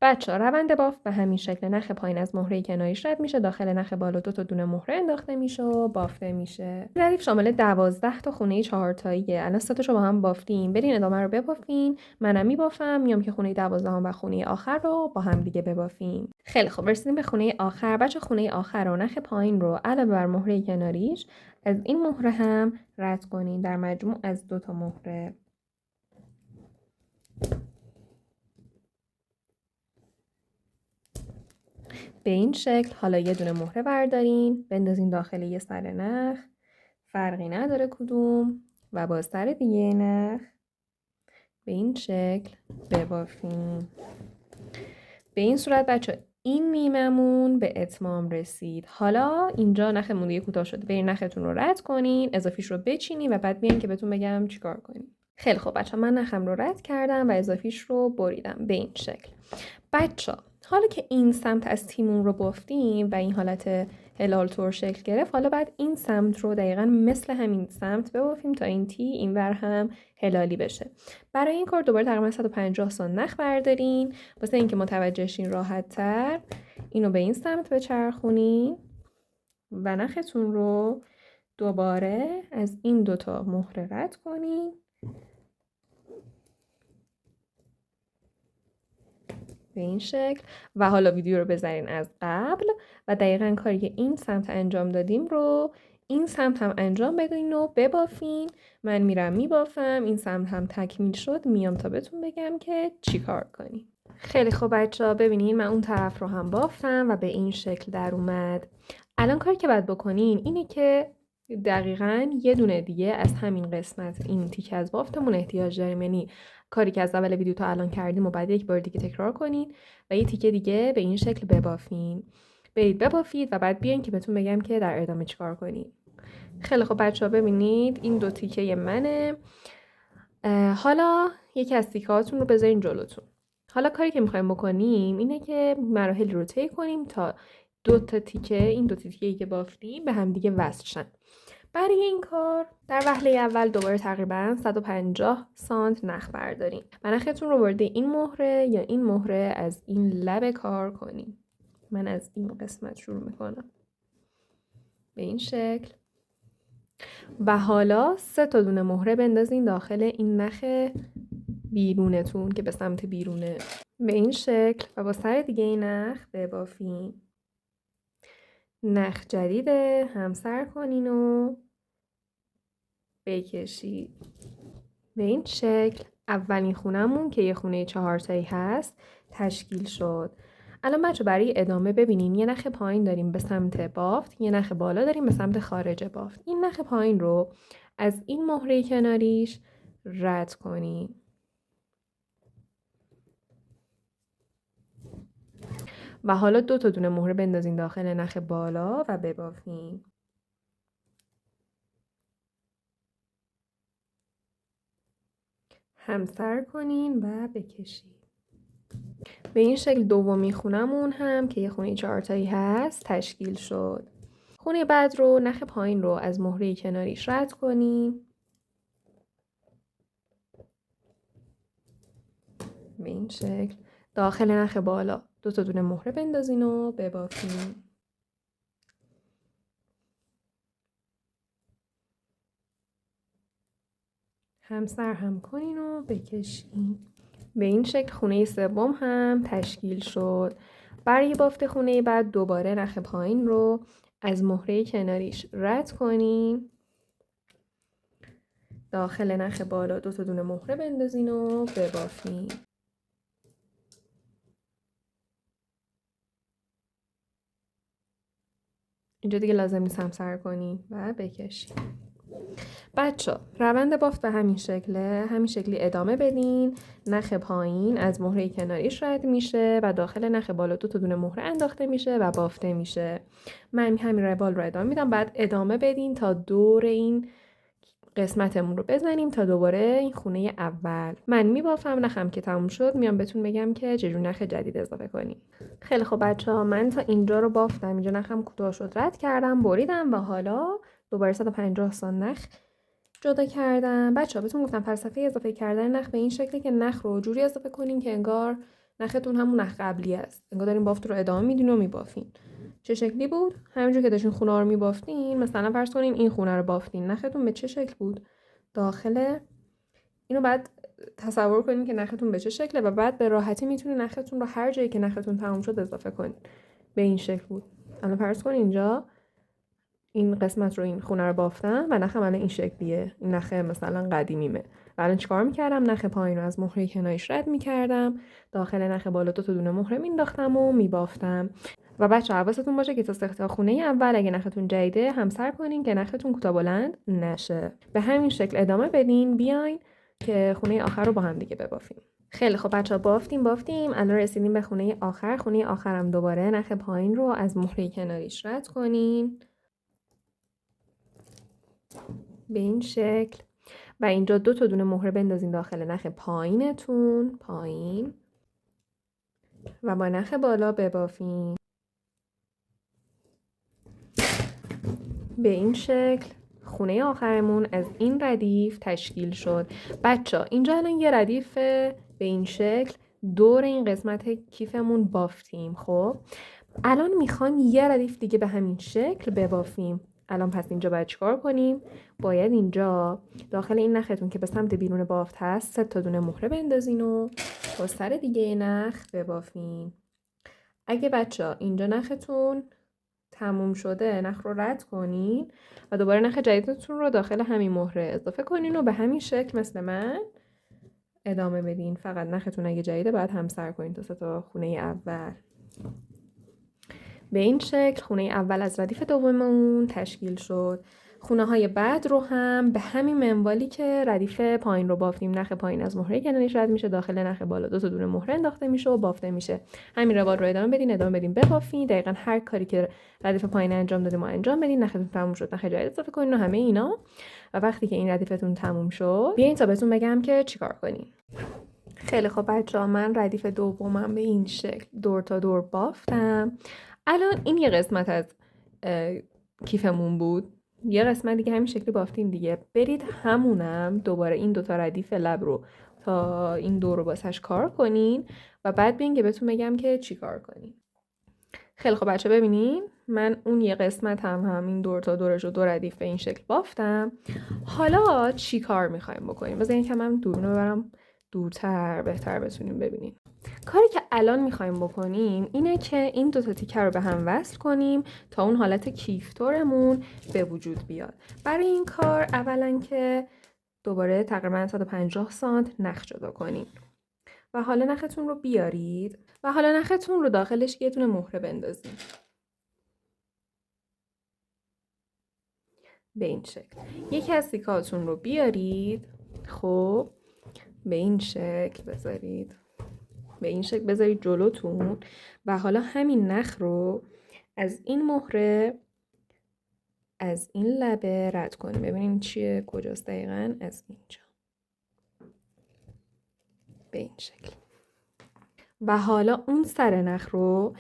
بچه‌ها روند بافت به همین شکل. نخ پایین از مهره کناریش رد میشه، داخل نخ بالا 2 تا دونه مهره انداخته میشه و بافته میشه. ردیف شامل 12 تا خونه 4 تاییه. الان 3 تاشو با هم بافتیم. برین ادامه رو ببافین. منم میبافم، میام که خونه 12 و خونه آخر رو با هم دیگه ببافیم. خیلی خوب، رسیدیم به خونه آخر. بچه خونه آخر رو نخ پایین رو علاوه بر مهره کناریش از این مهره هم رد کنین. در مجموع از 2 تا مهره. به این شکل. حالا یه دونه مهره بردارین بندازین داخل یه سر نخ، فرقی نداره کدوم، و با سر دیگه نخ به این شکل ببافیم. به این صورت بچه این میممون به اتمام رسید. حالا اینجا نخمون دیگه کوتاه شده. برین نختون رو رد کنین، اضافیش رو بچینین و بعد بیاین که بهتون بگم چیکار کنین. خیلی خوب بچه، من نخم رو رد کردم و اضافیش رو بریدم به این شکل. بچه حالا که این سمت از تیمون رو بافتیم و این حالت هلال طور شکل گرفت، حالا بعد این سمت رو دقیقا مثل همین سمت ببافیم تا این تی این ور هم هلالی بشه. برای این کار دوباره تقریبا 150 سان نخ بردارین. واسه اینکه متوجه شین راحت تر اینو به این سمت بچرخونین و نختون رو دوباره از این 2 تا مهره رد کنین. به این شکل. و حالا ویدیو رو بذارین از قبل و دقیقاً کاری که این سمت انجام دادیم رو این سمت هم انجام بدین و ببافین. من میرم میبافم، این سمت هم تکمیل شد، میام تا بهتون بگم که چی کار کنیم. خیلی خوب بچه ها، ببینین من اون طرف رو هم بافتم و به این شکل در اومد. الان کاری که باید بکنین اینه که دقیقاً یه دونه دیگه از همین قسمت این تیکه از بافتمون احتیاج داریم. یعنی کاری که از اول ویدیو تا الان کردیم و بعد یک بار دیگه تکرار کنین و یه تیکه دیگه به این شکل ببافین. برید ببافید و بعد بیاین که بهتون بگم که در ادامه چیکار کنین. خیلی خوب بچه‌ها، ببینید این 2 تیکه منه. حالا یکی از تیکه‌هاتون رو بذارین جلوتون. حالا کاری که می‌خوایم بکنیم اینه که مراحل رو طی کنیم تا 2 تا تیکه، این 2 تیکه‌ای که بافتیم به هم دیگه وصل شن. برای این کار در وهله اول دوباره تقریبا 150 سانت نخ بردارین و نختون رو وارد این مهره یا این مهره از این لب کار کنین. من از این قسمت شروع میکنم به این شکل و حالا 3 تا دونه مهره بندازین داخل این نخ بیرونتون که به سمت بیرونه به این شکل و با سر دیگه این نخ ببافین. نخ جدیده، همسر کنین و بکشید به این شکل. اولین خونمون که یه خونه 4 تایی هست تشکیل شد. الان بچه برای ادامه ببینین یه نخ پایین داریم به سمت بافت، یه نخ بالا داریم به سمت خارج بافت. این نخ پایین رو از این مهره کناریش رد کنین و حالا 2 تا دونه مهره بندازین داخل نخ بالا و ببافین. همسر کنین و بکشید. به این شکل دومی خونمون هم که یه خونه 4 تایی هست تشکیل شد. خونه بعد رو نخ پایین رو از مهره کناریش رد کنیم به این شکل. داخل نخ بالا 2 تا دونه مهره بندازین و ببافین. همسر هم کنین و بکشین. به این شکل خونه سوم هم تشکیل شد. برای بافت خونه بعد دوباره نخ پایین رو از مهره کناریش رد کنین. داخل نخ بالا 2 تا دونه مهره بندازین و ببافین. اینجا دیگه لازم نیست همسر کنین و بکشین. بچه روند بافت به همین شکله، همین شکلی ادامه بدین. نخ پایین از مهره کناریش رد میشه و داخل نخ بالا 2 دونه مهره انداخته میشه و بافته میشه. من همین روال رو ادامه میدم. بعد ادامه بدین تا دور این قسمتمون رو بزنیم تا دوباره این خونه اول. من میبافم، نخم که تموم شد میام بهتون بگم که چجور نخ جدید اضافه کنیم. خیلی خب بچه‌ها، من تا اینجا رو بافتم. اینجا نخم کوتاه شد، رد کردم، بریدم و حالا دوباره 150 سان نخ جدا کردم. بچه‌ها بهتون گفتم فلسفه اضافه کردن نخ به این شکلی که نخ رو جوری اضافه کنین که انگار نختون همون نخ قبلی است. انگار دارین بافت رو ادامه میدین و میبافین. چه شکلی بود؟ همینجور که داشتین خونه رو میبافتین، مثلا فرض کنین این خونه رو بافتین، نختون به چه شکل بود؟ داخل اینو بعد تصور کنین که نختون به چه شکله و بعد به راحتی میتونین نختون رو هر جایی که نختون تموم شد اضافه کنین. به این شکل بود. الان فرض کن اینجا این قسمت رو این خونه رو بافتم و نخم الان این شکلیه. این نخ مثلا قدیمیمه. و الان چیکار میکردم؟ نخ پایین رو از مهره کناریش رد میکردم، داخل نخ بالا 2 دونه مهره مینداختم و میبافتم. و بچه حواستون باشه که تا ساخت خونه اول اگه نختون جدیده همسر کنین که نختون کوتاه بلند نشه. به همین شکل ادامه بدین. بیاین که خونه آخر رو با هم دیگه ببافیم. خیلی خب بچه‌ها، بافتیم الان رسیدیم به خونه آخر. خونه آخرم دوباره نخ پایین رو از مهره کناریش رد کنین به این شکل و اینجا 2 دونه مهره بندازین داخل نخ پایینتون، پایین، و با نخ بالا ببافین به این شکل. خونه آخرمون از این ردیف تشکیل شد. بچه اینجا الان یه ردیف به این شکل دور این قسمت کیفمون بافتیم. خب الان میخوایم یه ردیف دیگه به همین شکل ببافیم. الان پس اینجا باید چیکار کنیم؟ باید اینجا داخل این نختون که به سمت بیرون بافت هست 3 دونه مهره بندازین و با سر دیگه نخ ببافین. اگه بچه اینجا نختون تموم شده نخ رو رد کنین و دوباره نخ جدیدتون رو داخل همین مهره اضافه کنین و به همین شکل مثل من ادامه بدین. فقط نختون اگه جدیده باید همسر کنین تا 3 خونه اول. به این شکل خونه اول از ردیف دوممون تشکیل شد. خونه های بعد رو هم به همین منوالی که ردیف پایین رو بافتیم، نخ پایین از مهره کناریش رد میشه، داخل نخ بالا 2 دونه مهره انداخته میشه و بافته میشه. همین روال رو ادامه بدین ببافین. دقیقاً هر کاری که ردیف پایین انجام دادیم و انجام بدین. نختون تموم شد، نخ جدید اضافه کنین و همه اینا. و وقتی که این ردیفتون تموم شد بیاین تا بهتون بگم که چیکار کنین. خیلی خب بچه‌ها، من ردیف دومم به این شکل دور تا دور بافتم. الان این یه قسمت از کیفمون بود. یه قسمت دیگه همین شکلی بافتیم دیگه. برید همونم دوباره این 2 ردیف لب رو تا این دور رو باسش کار کنین و بعد بیاین که بهتون بگم که چی کار کنین. خیلی خب بچه ببینین، من اون یه قسمت همین دور تا دورش رو 2 ردیف به این شکل بافتم. حالا چی کار میخوایم بکنیم؟ بذارین که من دوربینو ببرم دورتر بهتر بتونیم ببینیم. کاری که الان میخوایم بکنیم اینه که این 2 تیکه رو به هم وصل کنیم تا اون حالت کیفتورمون به وجود بیاد. برای این کار اولا که دوباره تقریبا 150 سانت نخ جدا کنیم و حالا نختون رو بیارید و حالا نختون رو داخلش یه دونه مهره بندازید به این شکل. یکی از تیکه‌هاتون رو بیارید، خب به این شکل بذارید، به این شکل بذارید جلوتون و حالا همین نخ رو از این مهره از این لبه رد کنیم. ببینیم چیه، کجاست دقیقاً، از اینجا به این شکل. و حالا اون سر نخ رو،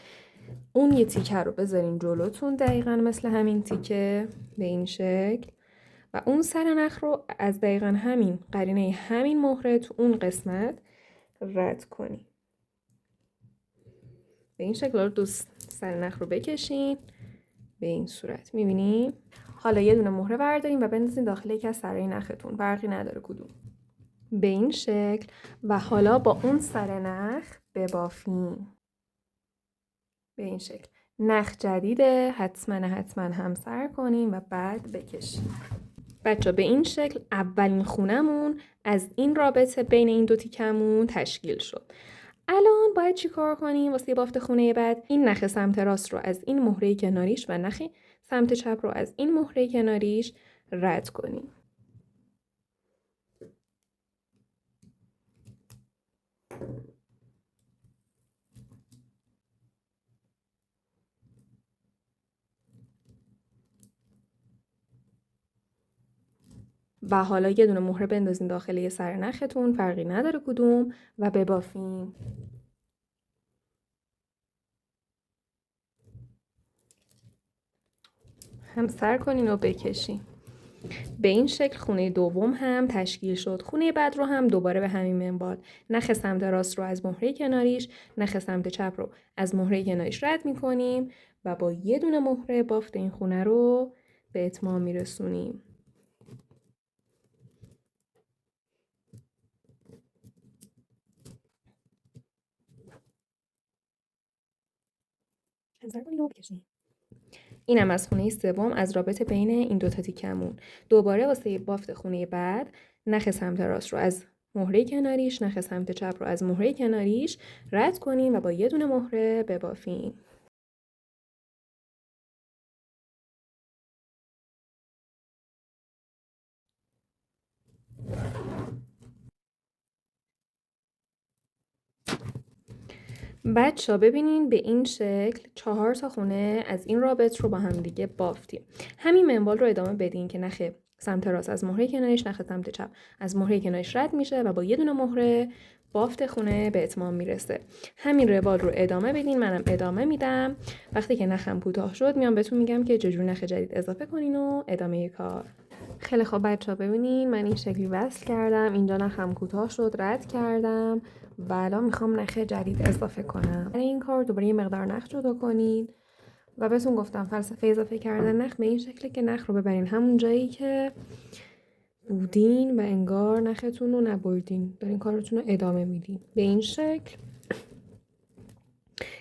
اون یه تیکه رو بذارین جلوتون دقیقاً مثل همین تیکه به این شکل و اون سر نخ رو از دقیقاً همین قرینه همین مهره تو اون قسمت رد کنیم به این شکل. رو دوست سر نخ رو بکشین به این صورت، میبینیم. حالا یه دونه مهره برداریم و بندازین داخل یکی از سرای نختون، فرقی نداره کدوم، به این شکل. و حالا با اون سر نخ ببافیم به این شکل. نخ جدیده، حتما همسر کنیم و بعد بکشیم. بچه به این شکل اولین خونمون از این رابطه بین این 2 تیکمون تشکیل شد. الان باید چی کار کنیم واسه بافت خونه بعد؟ این نخ سمت راست رو از این مهره کناریش و نخ سمت چپ رو از این مهره کناریش رد کنیم. و حالا یه دونه مهره بندازین داخل یه سر نختون، فرقی نداره کدوم، و ببافین. همسر کنین و بکشین. به این شکل خونه دوم هم تشکیل شد. خونه بعد رو هم دوباره به همین منوال نخ سمت راست رو از مهره کناریش، نخ سمت چپ رو از مهره کناریش رد میکنیم و با یه دونه مهره بافت این خونه رو به اتمام میرسونیم. اینم از خونه سوم از رابطه بین این دوتا تیکمون. دوباره واسه بافت خونه بعد نخ سمت راست رو از مهره کناریش، نخ سمت چپ رو از مهره کناریش رد کنیم و با یه دونه مهره ببافیم. بچه‌ها ببینین به این شکل 4 تا خونه از این رابط رو با هم دیگه بافتیم. همین منوال رو ادامه بدین که نخ سمت راست از مهره کناریش، نخ سمت چپ از مهره کناریش رد میشه و با یه دونه مهره بافت خونه به اتمام میرسه. همین روال رو ادامه بدین، منم ادامه میدم. وقتی که نخم کوتاه شد میام بهتون میگم که چجوری نخ جدید اضافه کنین و ادامه کار. خیلی خوب بچه‌ها ببینین من این شکلی وصل کردم، اینجا نخم کوتاه شد، رد کردم و الان میخوام نخ جدید اضافه کنم. برای این کار دوباره یه مقدار نخ جدا کنین و بهتون گفتم فلسفه اضافه کردن نخ به این شکله که نخ رو ببرین همون جایی که بودین و انگار نختون رو نبردین، دارین کارتون رو ادامه میدین به این شکل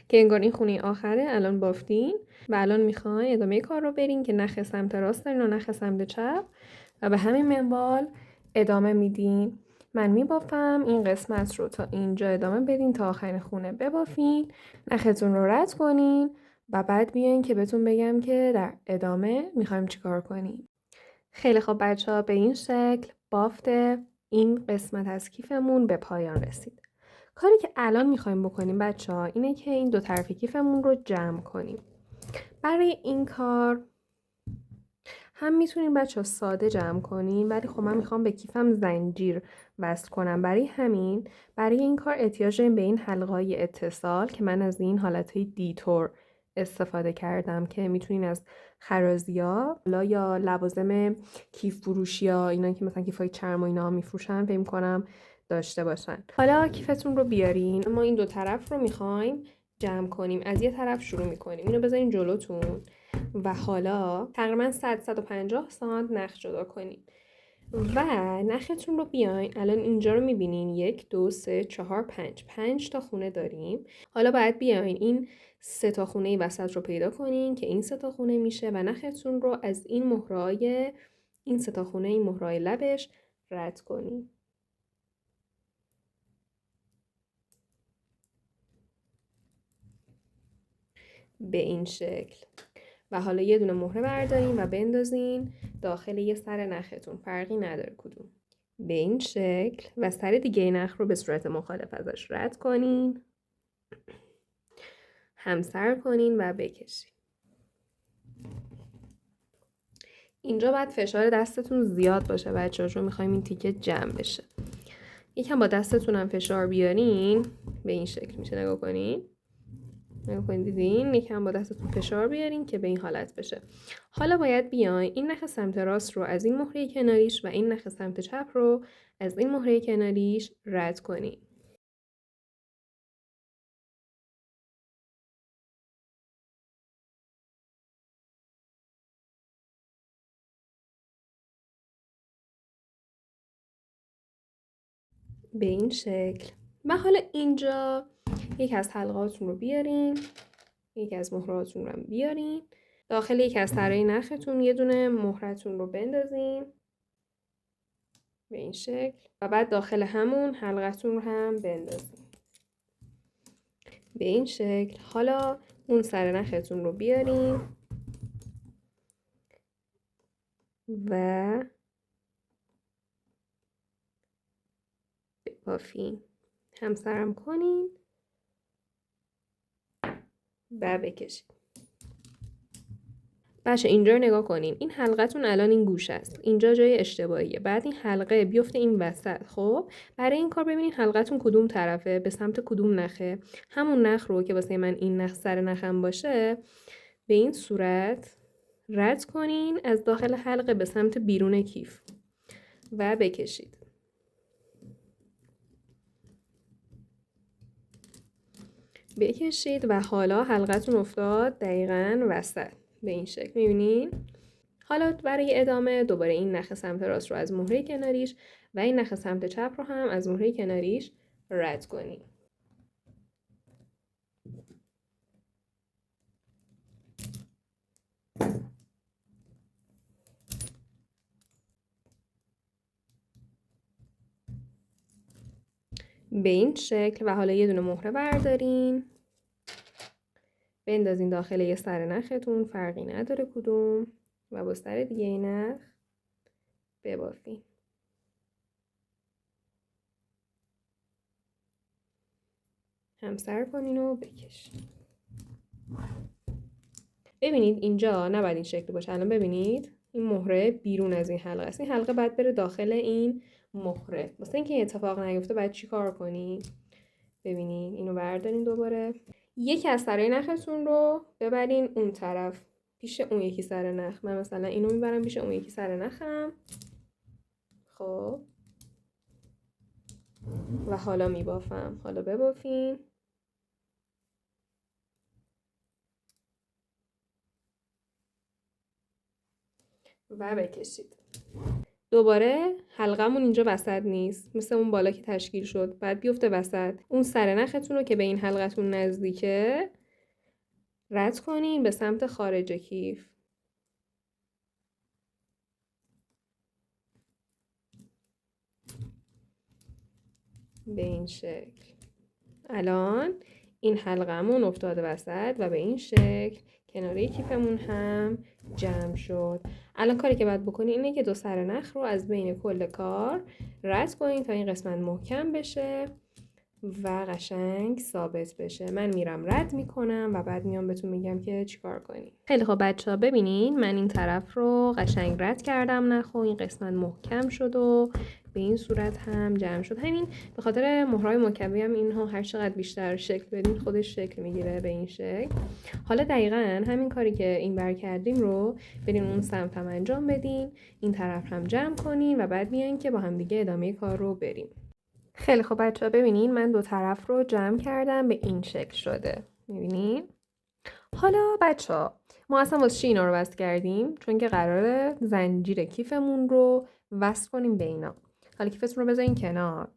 که انگار این خونه آخره. الان بافتین و الان میخواین ادامه کار رو برین که نخ سمت راست دارین و نخ سمت چپ و به همین منوال ادامه میدین. من میبافم این قسمت رو تا اینجا ادامه بدین تا آخر خونه ببافین، نختون رو رد کنین و بعد بیاین که بهتون بگم که در ادامه میخوایم چیکار کنیم. خیلی خوب بچه‌ها به این شکل بافت این قسمت از کیفمون به پایان رسید. کاری که الان میخوایم بکنیم بچه‌ها اینه که این دو طرف کیفمون رو جمع کنیم. برای این کار هم میتونین بچه‌ها ساده جمع کنین، ولی خب من میخوام به کیفم زنجیر وصل کنم. برای این کار احتیاج داریم به این حلقه‌های اتصال که من از این حالتهای دیتور استفاده کردم که میتونین از خرازیا یا لوازم کیف فروشی ها اینا که مثلا کیفای چرم و اینا میفروشن فکر کنم داشته باشن. حالا کیفتون رو بیارین، ما این دو طرف رو میخوایم جمع کنیم. از یه طرف شروع میکنیم، اینو بذارین جلوتون و حالا تقریبا 100-150 سانت نخ جدا کنین و نختون رو بیاین. الان اینجا رو میبینین 1 2 3 4 5 تا خونه داریم. حالا باید بیاین این 3 تا خونه وسط رو پیدا کنین که این 3 تا خونه میشه و نختون رو از این مهره‌های این 3 تا خونه این مهره‌های لبش رد کنین به این شکل. و حالا یه دونه مهره بردارین و بندازین داخل یه سر نختون، فرقی نداره کدوم، به این شکل. و سر دیگه نخ رو به صورت مخالف ازش رد کنین، همسر کنین و بکشین. اینجا باید فشار دستتون زیاد باشه بچه‌ها، چون میخوایم این تیکه جمع بشه. یکم با دستتون هم فشار بیارین، به این شکل میشه. نگاه کنین دیدین؟ یکم با دستتون فشار بیارین که به این حالت بشه. حالا باید بیاین این نخ سمت راست رو از این مهره کناریش و این نخ سمت چپ رو از این مهره کناریش رد کنین. به این شکل. و حالا اینجا یک از حلقاتون رو بیارین، یک از مهرهاتون رو هم بیارین داخل یک از سرای نختون، یه دونه مهرتون رو بندازین به این شکل و بعد داخل همون حلقتون رو هم بندازین به این شکل. حالا اون سر نختون رو بیارین و ببافین. همسرم کنین و بکشین. بچه اینجا رو نگاه کنین. این حلقتون الان این گوش است. اینجا جای اشتباهیه. بعد این حلقه بیفته این وسط. خب برای این کار ببینین حلقتون کدوم طرفه، به سمت کدوم نخه. همون نخ رو که واسه من این نخ سر نخم باشه به این صورت رد کنین از داخل حلقه به سمت بیرون کیف و بکشید. بکشید و حالا حلقتون افتاد دقیقاً وسط به این شکل. میبینین؟ حالا برای ادامه دوباره این نخ سمت راست رو از مهره کناریش و این نخ سمت چپ رو هم از مهره کناریش رد کنید. به این شکل و حالا یه دونه مهره بردارین بندازین داخل یه سر نختون، فرقی نداره کدوم، و با سر دیگه این نخ ببافین. همسر کنین و بکشین. ببینید اینجا نباید این شکلی باشه. الان ببینید این مهره بیرون از این حلقه است. این حلقه باید بره داخل این مهره. واسه اینکه این اتفاق نیفته باید چی کار کنین؟ ببینید اینو بردارین دوباره. یکی از سرای نختون رو ببرین اون طرف پیش اون یکی سر نخ. من مثلا اینو میبرم پیش اون یکی سر نخم. خب و حالا میبافم. حالا ببافین. و بکشید. دوباره حلقمون اینجا وسط نیست، مثل اون بالا که تشکیل شد. بعد بیفته وسط. اون سر نختون رو که به این حلقتون نزدیکه رد کنین به سمت خارج کیف. به این شکل. الان این حلقمون افتاده وسط و به این شکل کناره کیفمون هم جمع شد. الان کاری که باید بکنی اینه که دو سر نخ رو از بین کل کار رد کنین تا این قسمت محکم بشه و قشنگ ثابت بشه. من میرم رد میکنم و بعد میام بهتون میگم که چیکار کنین. خیلی خب بچه‌ها ببینین من این طرف رو قشنگ رد کردم نخ و این قسمت محکم شد و به این صورت هم جمع شد. همین به خاطر مهرهای مکعبی هم اینها هر چقدر بیشتر شکل بدین خودش شکل میگیره به این شکل. حالا دقیقاً همین کاری که این بر کردیم رو برین اون سمت هم انجام بدین. این طرف هم جمع کنین و بعد بیاین که با هم دیگه ادامه کار رو بریم. خیلی خب بچه‌ها ببینین من دو طرف رو جمع کردم به این شکل شده. میبینین؟ حالا بچه‌ها ما اصلا واسه چی اینا رو وصل کردیم؟ چون که قراره زنجیر کیفمون رو وصل کنیم به اینا. حالا کیفتون رو بذارین کنار.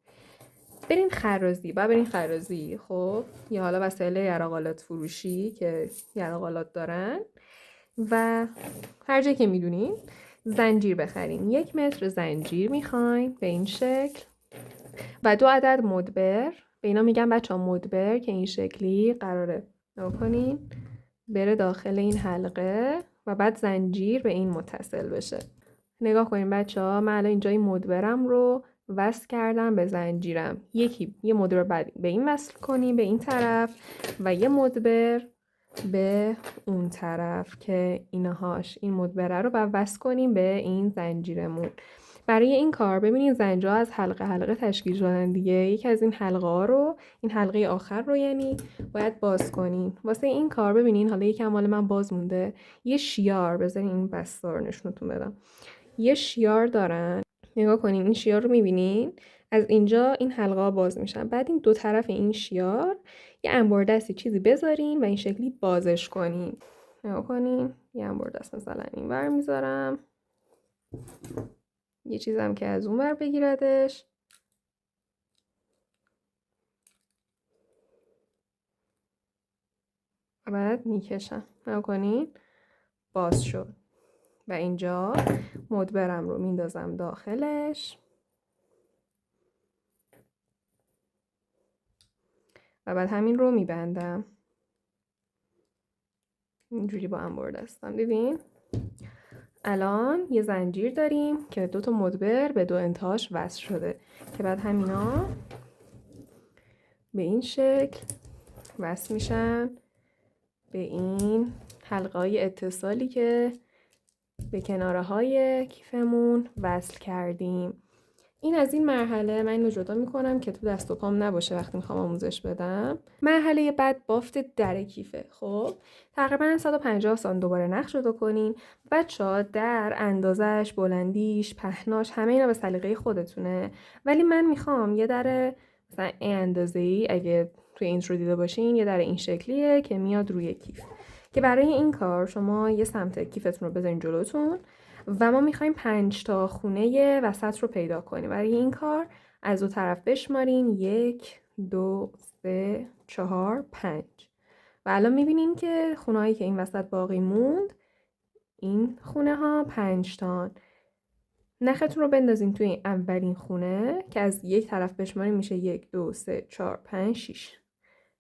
برین خرازی. برین خرازی. خب یا حالا وسایل یرقالات فروشی که یرقالات دارن و هر جایی که میدونین زنجیر بخرین. 1 متر زنجیر میخواین به این شکل و 2 عدد مدبر. به اینا میگن بچه‌ها مدبر که این شکلی قراره نکنین بره داخل این حلقه و بعد زنجیر به این متصل بشه. نگاه کنین بچه‌ها من الان اینجا این مدبرم رو وصل کردم به زنجیرم. یه مدبر بعد به این وصل کنیم به این طرف و یه مدبر به اون طرف که اینهاش این مدبره رو بعد وصل کنیم به این زنجیرمون. برای این کار ببینید زنجیرها از حلقه حلقه تشکیل شدن دیگه. یکی از این حلقه ها رو این حلقه آخر رو یعنی باید باز کنین. واسه این کار ببینین حالا یکم مال من باز مونده. یه شیار بذارین این بسته رو نشونتون بدم. یه شیار دارن. نگاه کنین این شیار رو میبینین از اینجا این حلقه ها باز میشن. بعد این دو طرف این شیار یه انباردستی چیزی بذارین و این شکلی بازش کنین. نگاه کنین یه انباردست مثلا این ور میذارم. یه چیزم که از اون ور بگیردش. و بعد میکشم. نگاه کنین باز شد. و اینجا مدبرم رو میندازم داخلش. و بعد همین رو میبندم. اینجوری با انباردستم. ببین الان یه زنجیر داریم که 2 تا مدبر به 2 انتهاش وصل شده که بعد همینا به این شکل وصل میشن به این حلقه های اتصالی که به کناره های کیفمون وصل کردیم. این از این مرحله. من اینو جدا میکنم که تو دست و پام نباشه وقتی میخوام آموزش بدم. مرحله بعد بافت در کیفه. خب تقریبا 150 سانتی دوباره نخ جدا کنین. بچه‌ها در اندازش، بلندیش، پهناش همه اینا به سلیقه خودتونه، ولی من میخوام یه در مثلا این اندازه‌ای، اگه توی اینترو دیده باشین یه در این شکلیه که میاد روی کیف، که برای این کار شما یه سمت کیفتون رو بذارین جلوتون و ما میخوایم 5 تا خونه وسط رو پیدا کنیم. برای این کار از 2 طرف بشمارین 1 2 3 4 5 و الان میبینین که خونه هایی که این وسط باقی موند، این خونه ها 5 تان. نختون رو بندازین توی این اولین خونه که از یک طرف بشمارین میشه 1 2 3 4 5 6.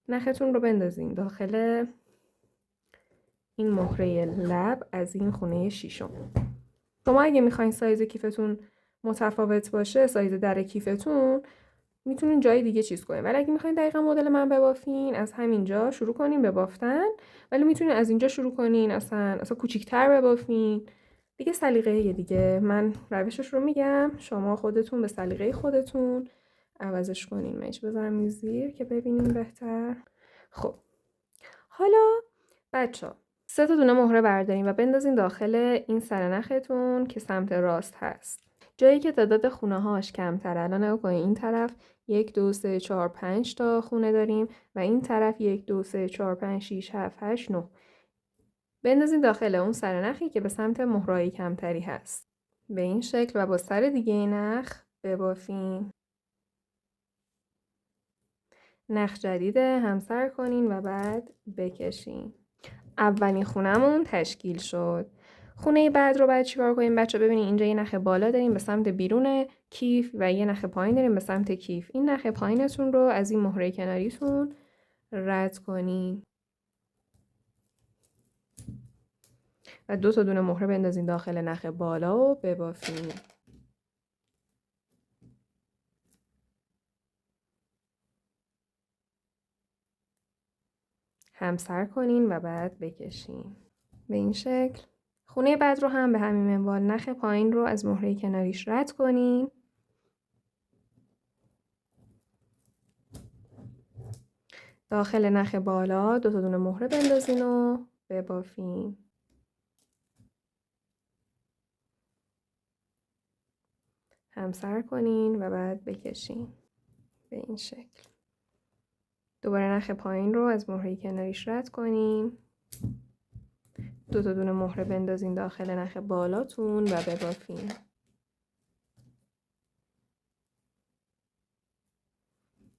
نختون رو بندازین داخل این مهره لب از این خونه ششم. شما اگه میخواین سایز کیفتون متفاوت باشه، سایز در کیفتون، میتونین جای دیگه چیز کنین، ولی اگه میخواین دقیقا مدل من ببافین از همینجا شروع کنین به بافتن، ولی میتونین از اینجا شروع کنین اصلا کوچیک‌تر ببافین دیگه. سلیقه دیگه من روشش رو میگم، شما خودتون به سلیقه خودتون عوضش کنین. من بذارم این زیر که ببینین بهتر. خب حالا بچه‌ها 3 تا دونه مهره بردارین و بندازین داخل این سر نختون که سمت راست هست، جایی که تعداد خونه هاش کمتره. الان نگاه کنین این طرف 1 2 3 4 5 تا خونه داریم و این طرف 1 2 3 4 5 6 7 8 9. بندازین داخل اون سر نخی که به سمت مهره‌ای کمتری هست به این شکل و با سر دیگه نخ ببافین. نخ جدید همسر کنین و بعد بکشین. اولین خونمون تشکیل شد. خونه بعد رو باید چیکار کنیم بچه؟ ببینید اینجا یه نخ بالا داریم به سمت بیرون کیف و یه نخ پایین داریم به سمت کیف. این نخ پایینتون رو از این مهره کناریتون رد کنین و 2 تا دونه مهره بندازین داخل نخ بالا و ببافین. همسر کنین و بعد بکشین به این شکل. خونه بعد رو هم به همین منوال نخ پایین رو از مهره کناریش رد کنین. داخل نخ بالا 2 تا دونه مهره بندازین و ببافین. همسر کنین و بعد بکشین به این شکل. دوباره نخ پایین رو از مهره کناریش رد کنین. 2 تا دونه مهره بندازین داخل نخ بالاتون و ببافین.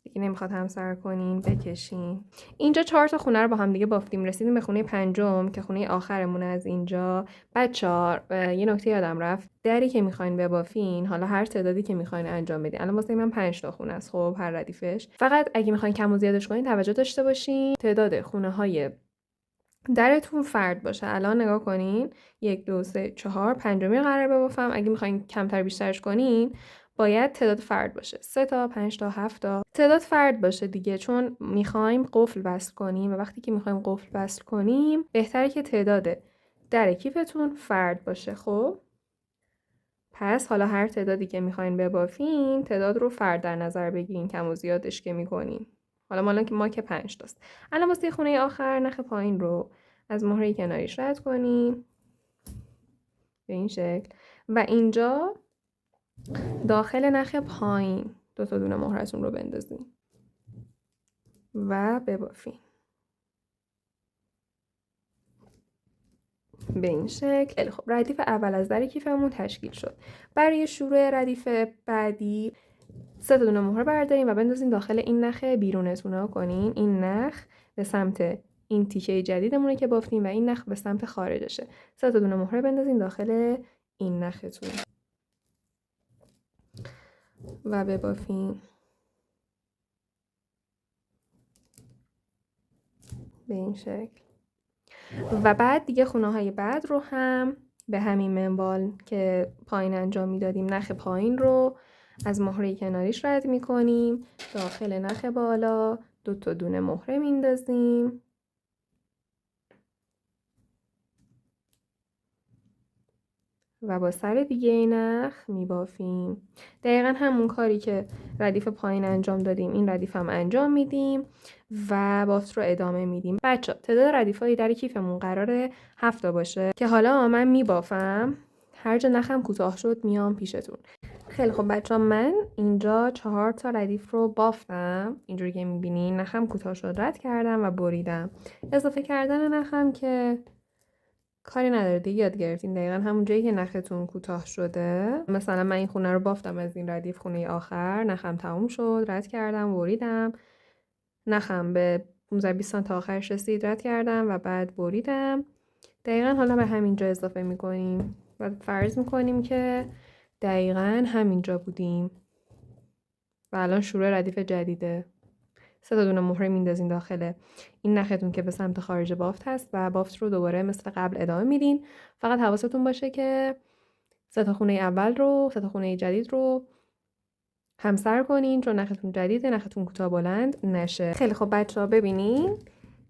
دیگه نمیخواد همسر کنین بکشین. اینجا 4 تا خونه رو با هم دیگه بافتیم، رسیدیم به خونه پنجم که خونه آخرمونه. از اینجا بچه‌ها یه نکته یادم رفت، دری که میخواین ببافین حالا هر تعدادی که میخواین انجام بدین. الان واسه من 5 تا خونه است خب هر ردیفش. فقط اگه میخواین کم و زیادش کنین توجه داشته باشین تعداد خونه های درتون فرد باشه. الان نگاه کنین 1 2 3 4 پنجمی قرار ببافم. اگه میخواین کمتر بیشترش کنین باید تعداد فرد باشه 3 تا 5 تا 7 تا تعداد فرد باشه دیگه، چون میخوایم قفل وصل کنیم و وقتی که میخوایم قفل وصل کنیم بهتره که تعداد در کیفتون فرد باشه. خب پس حالا هر تعدادی که میخواین ببافین تعداد رو فرد در نظر بگیرین، کم و زیادش که میکنین. حالا ما که 5 تاست. الان واسه خونه آخر نخ پایین رو از مهره کناریش رد کنیم به این شکل و اینجا داخل نخ پایین 2 تا دونه مهرتون رو بندازین و ببافین به این شکل. خب ردیف اول از در کیفمون تشکیل شد. برای شروع ردیف بعدی 3 تا دونه مهره بردارین و بندازین داخل این نخ بیرونتون کنین. این نخ به سمت این تیکه جدیدمونه که بافتیم و این نخ به سمت خارجشه. 3 تا دونه مهره بندازین داخل این نختون و ببافین به این شکل. و بعد دیگه خونه های بعد رو هم به همین منوال که پایین انجام میدادیم نخ پایین رو از مهره کناریش رد میکنیم، داخل نخ بالا 2 تا دونه مهره میندازیم و با سر دیگه نخ میبافیم. دقیقا همون کاری که ردیف پایین انجام دادیم این ردیف هم انجام میدیم و بافت رو ادامه میدیم. بچه تعداد ردیف های در کیفمون قراره 7 باشه که حالا من میبافم، هر جا نخم کوتاه شد میام پیشتون. خیلی خب بچه ها، من اینجا 4 تا ردیف رو بافتم، اینجوری که میبینین نخم کوتاه شد رد کردم و بریدم. اضافه کردن نخم که کاری نداره دیگه، یاد گرفتین دقیقا همون جایی که نختون کوتاه شده. مثلا من این خونه رو بافتم از این ردیف خونه آخر، نخم تموم شد رد کردم بریدم، نخم به 15-20 سانت آخرش رسید رد کردم و بعد بریدم. دقیقا حالا به همینجا اضافه میکنیم و فرض میکنیم که دقیقا همینجا بودیم و الان شروع ردیف جدیده. 3 تا دونه مهره میندازین داخل این نختون که به سمت خارج بافت هست و بافت رو دوباره مثل قبل ادامه میدین. فقط حواستون باشه که 3 تا خونه اول رو 3 تا خونه جدید رو همسر کنین، چون نختون جدیده، نختون کوتاه بلند نشه. خیلی خب بچه ها ببینین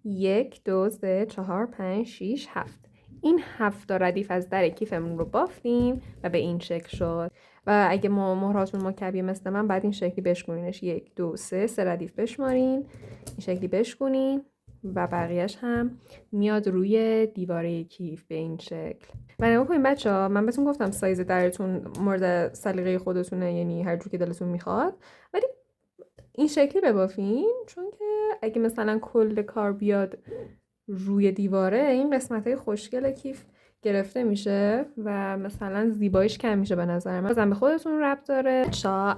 1 2 3 4 5 6 7 این 7 تا ردیف از در کیفمون رو بافتیم و به این شکل شد. و اگه مهراتون مکعبی مثل من بعد این شکلی بشکنینش، 1 2 3 ردیف بشمارین، این شکلی بشکنین و بقیهش هم میاد روی دیواره کیف به این شکل. و نگاه کنین بچه ها، من بهتون گفتم سایز درتون مورد سلیقه خودتونه، یعنی هر جور که دلتون میخواد، ولی این شکلی ببافین، چون که اگه مثلا کل کار بیاد روی دیواره این قسمت‌های خوشگل کیف گرفته میشه و مثلا زیباییش کم میشه به نظر من. بازم به خودتون ربط داره.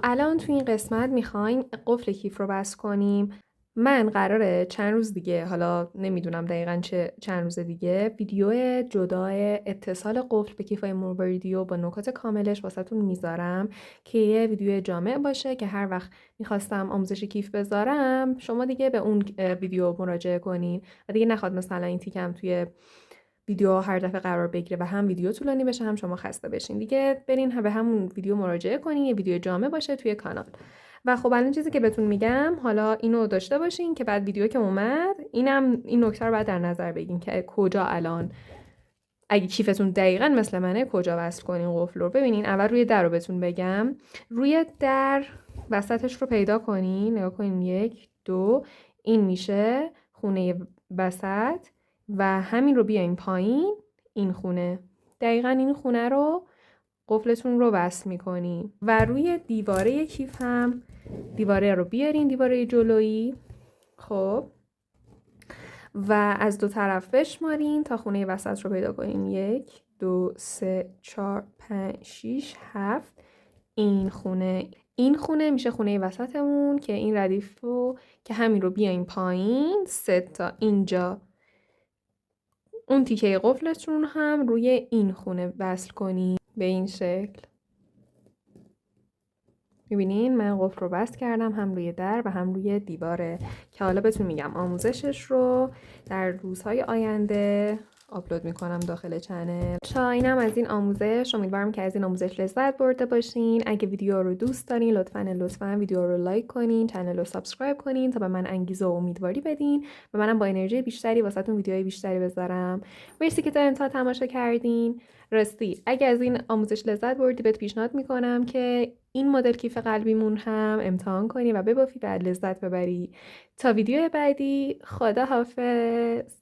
الان تو این قسمت میخواین قفل کیف رو بس کنیم. من قراره چند روز دیگه، حالا نمیدونم دقیقاً چند روز دیگه، ویدیو جدای اتصال قفل به کیفای موربریدیو با نکات کاملش واسهتون میذارم که یه ویدیو جامع باشه که هر وقت میخواستم آموزش کیف بذارم شما دیگه به اون ویدیو مراجعه کنین و دیگه نخواد مثلا این تیکم توی ویدیو هر دفعه قرار بگیره و هم ویدیو طولانی بشه هم شما خسته بشین. دیگه برین به همون ویدیو مراجعه کنین، یه ویدیو جامع باشه توی کانال. و خب الان چیزی که بهتون میگم، حالا اینو داشته باشین که بعد ویدیو که اومد این نکته رو بعد در نظر بگین که کجا الان اگه کیفتون دقیقاً مثل منه کجا وصل کنین قفل رو. ببینین اول روی در رو بهتون بگم، روی در وسطش رو پیدا کنین، نگاه کنین 1 2 این میشه خونه وسط و همین رو بیاین پایین، این خونه دقیقاً این خونه رو قفلتون رو وصل میکنین و روی دیواره کیف هم دیواره رو بیارین، دیواره جلویی، خب و از 2 طرف بشمارین تا خونه وسط رو پیدا کنین. 1 2 3 4 5 6 7 این خونه میشه خونه وسطمون که این ردیف رو که همین رو بیاین پایین 3 تا اینجا اون تیکه قفلتون هم روی این خونه وصل کنین به این شکل. میبینین من قفل رو بست کردم هم روی در و هم روی دیواره که حالا بهتون میگم آموزشش رو در روزهای آینده آپلود میکنم داخل چنل. اینم از این آموزش. امیدوارم که از این آموزش لذت برده باشین. اگه ویدیو رو دوست دارین لطفاً ویدیو رو لایک کنین، چنل رو سابسکرایب کنین تا به من انگیزه و امیدواری بدین و منم با انرژی بیشتری واسهتون ویدیوهای بیشتری بذارم. مرسی که تا انتها تماشا کردین. راستی اگه از این آموزش لذت بردی بهت پیشنهاد میکنم که این مدل کیف قلبیمون هم امتحان کنی و ببافی و لذت ببری. تا ویدیو بعدی، خدا حافظ.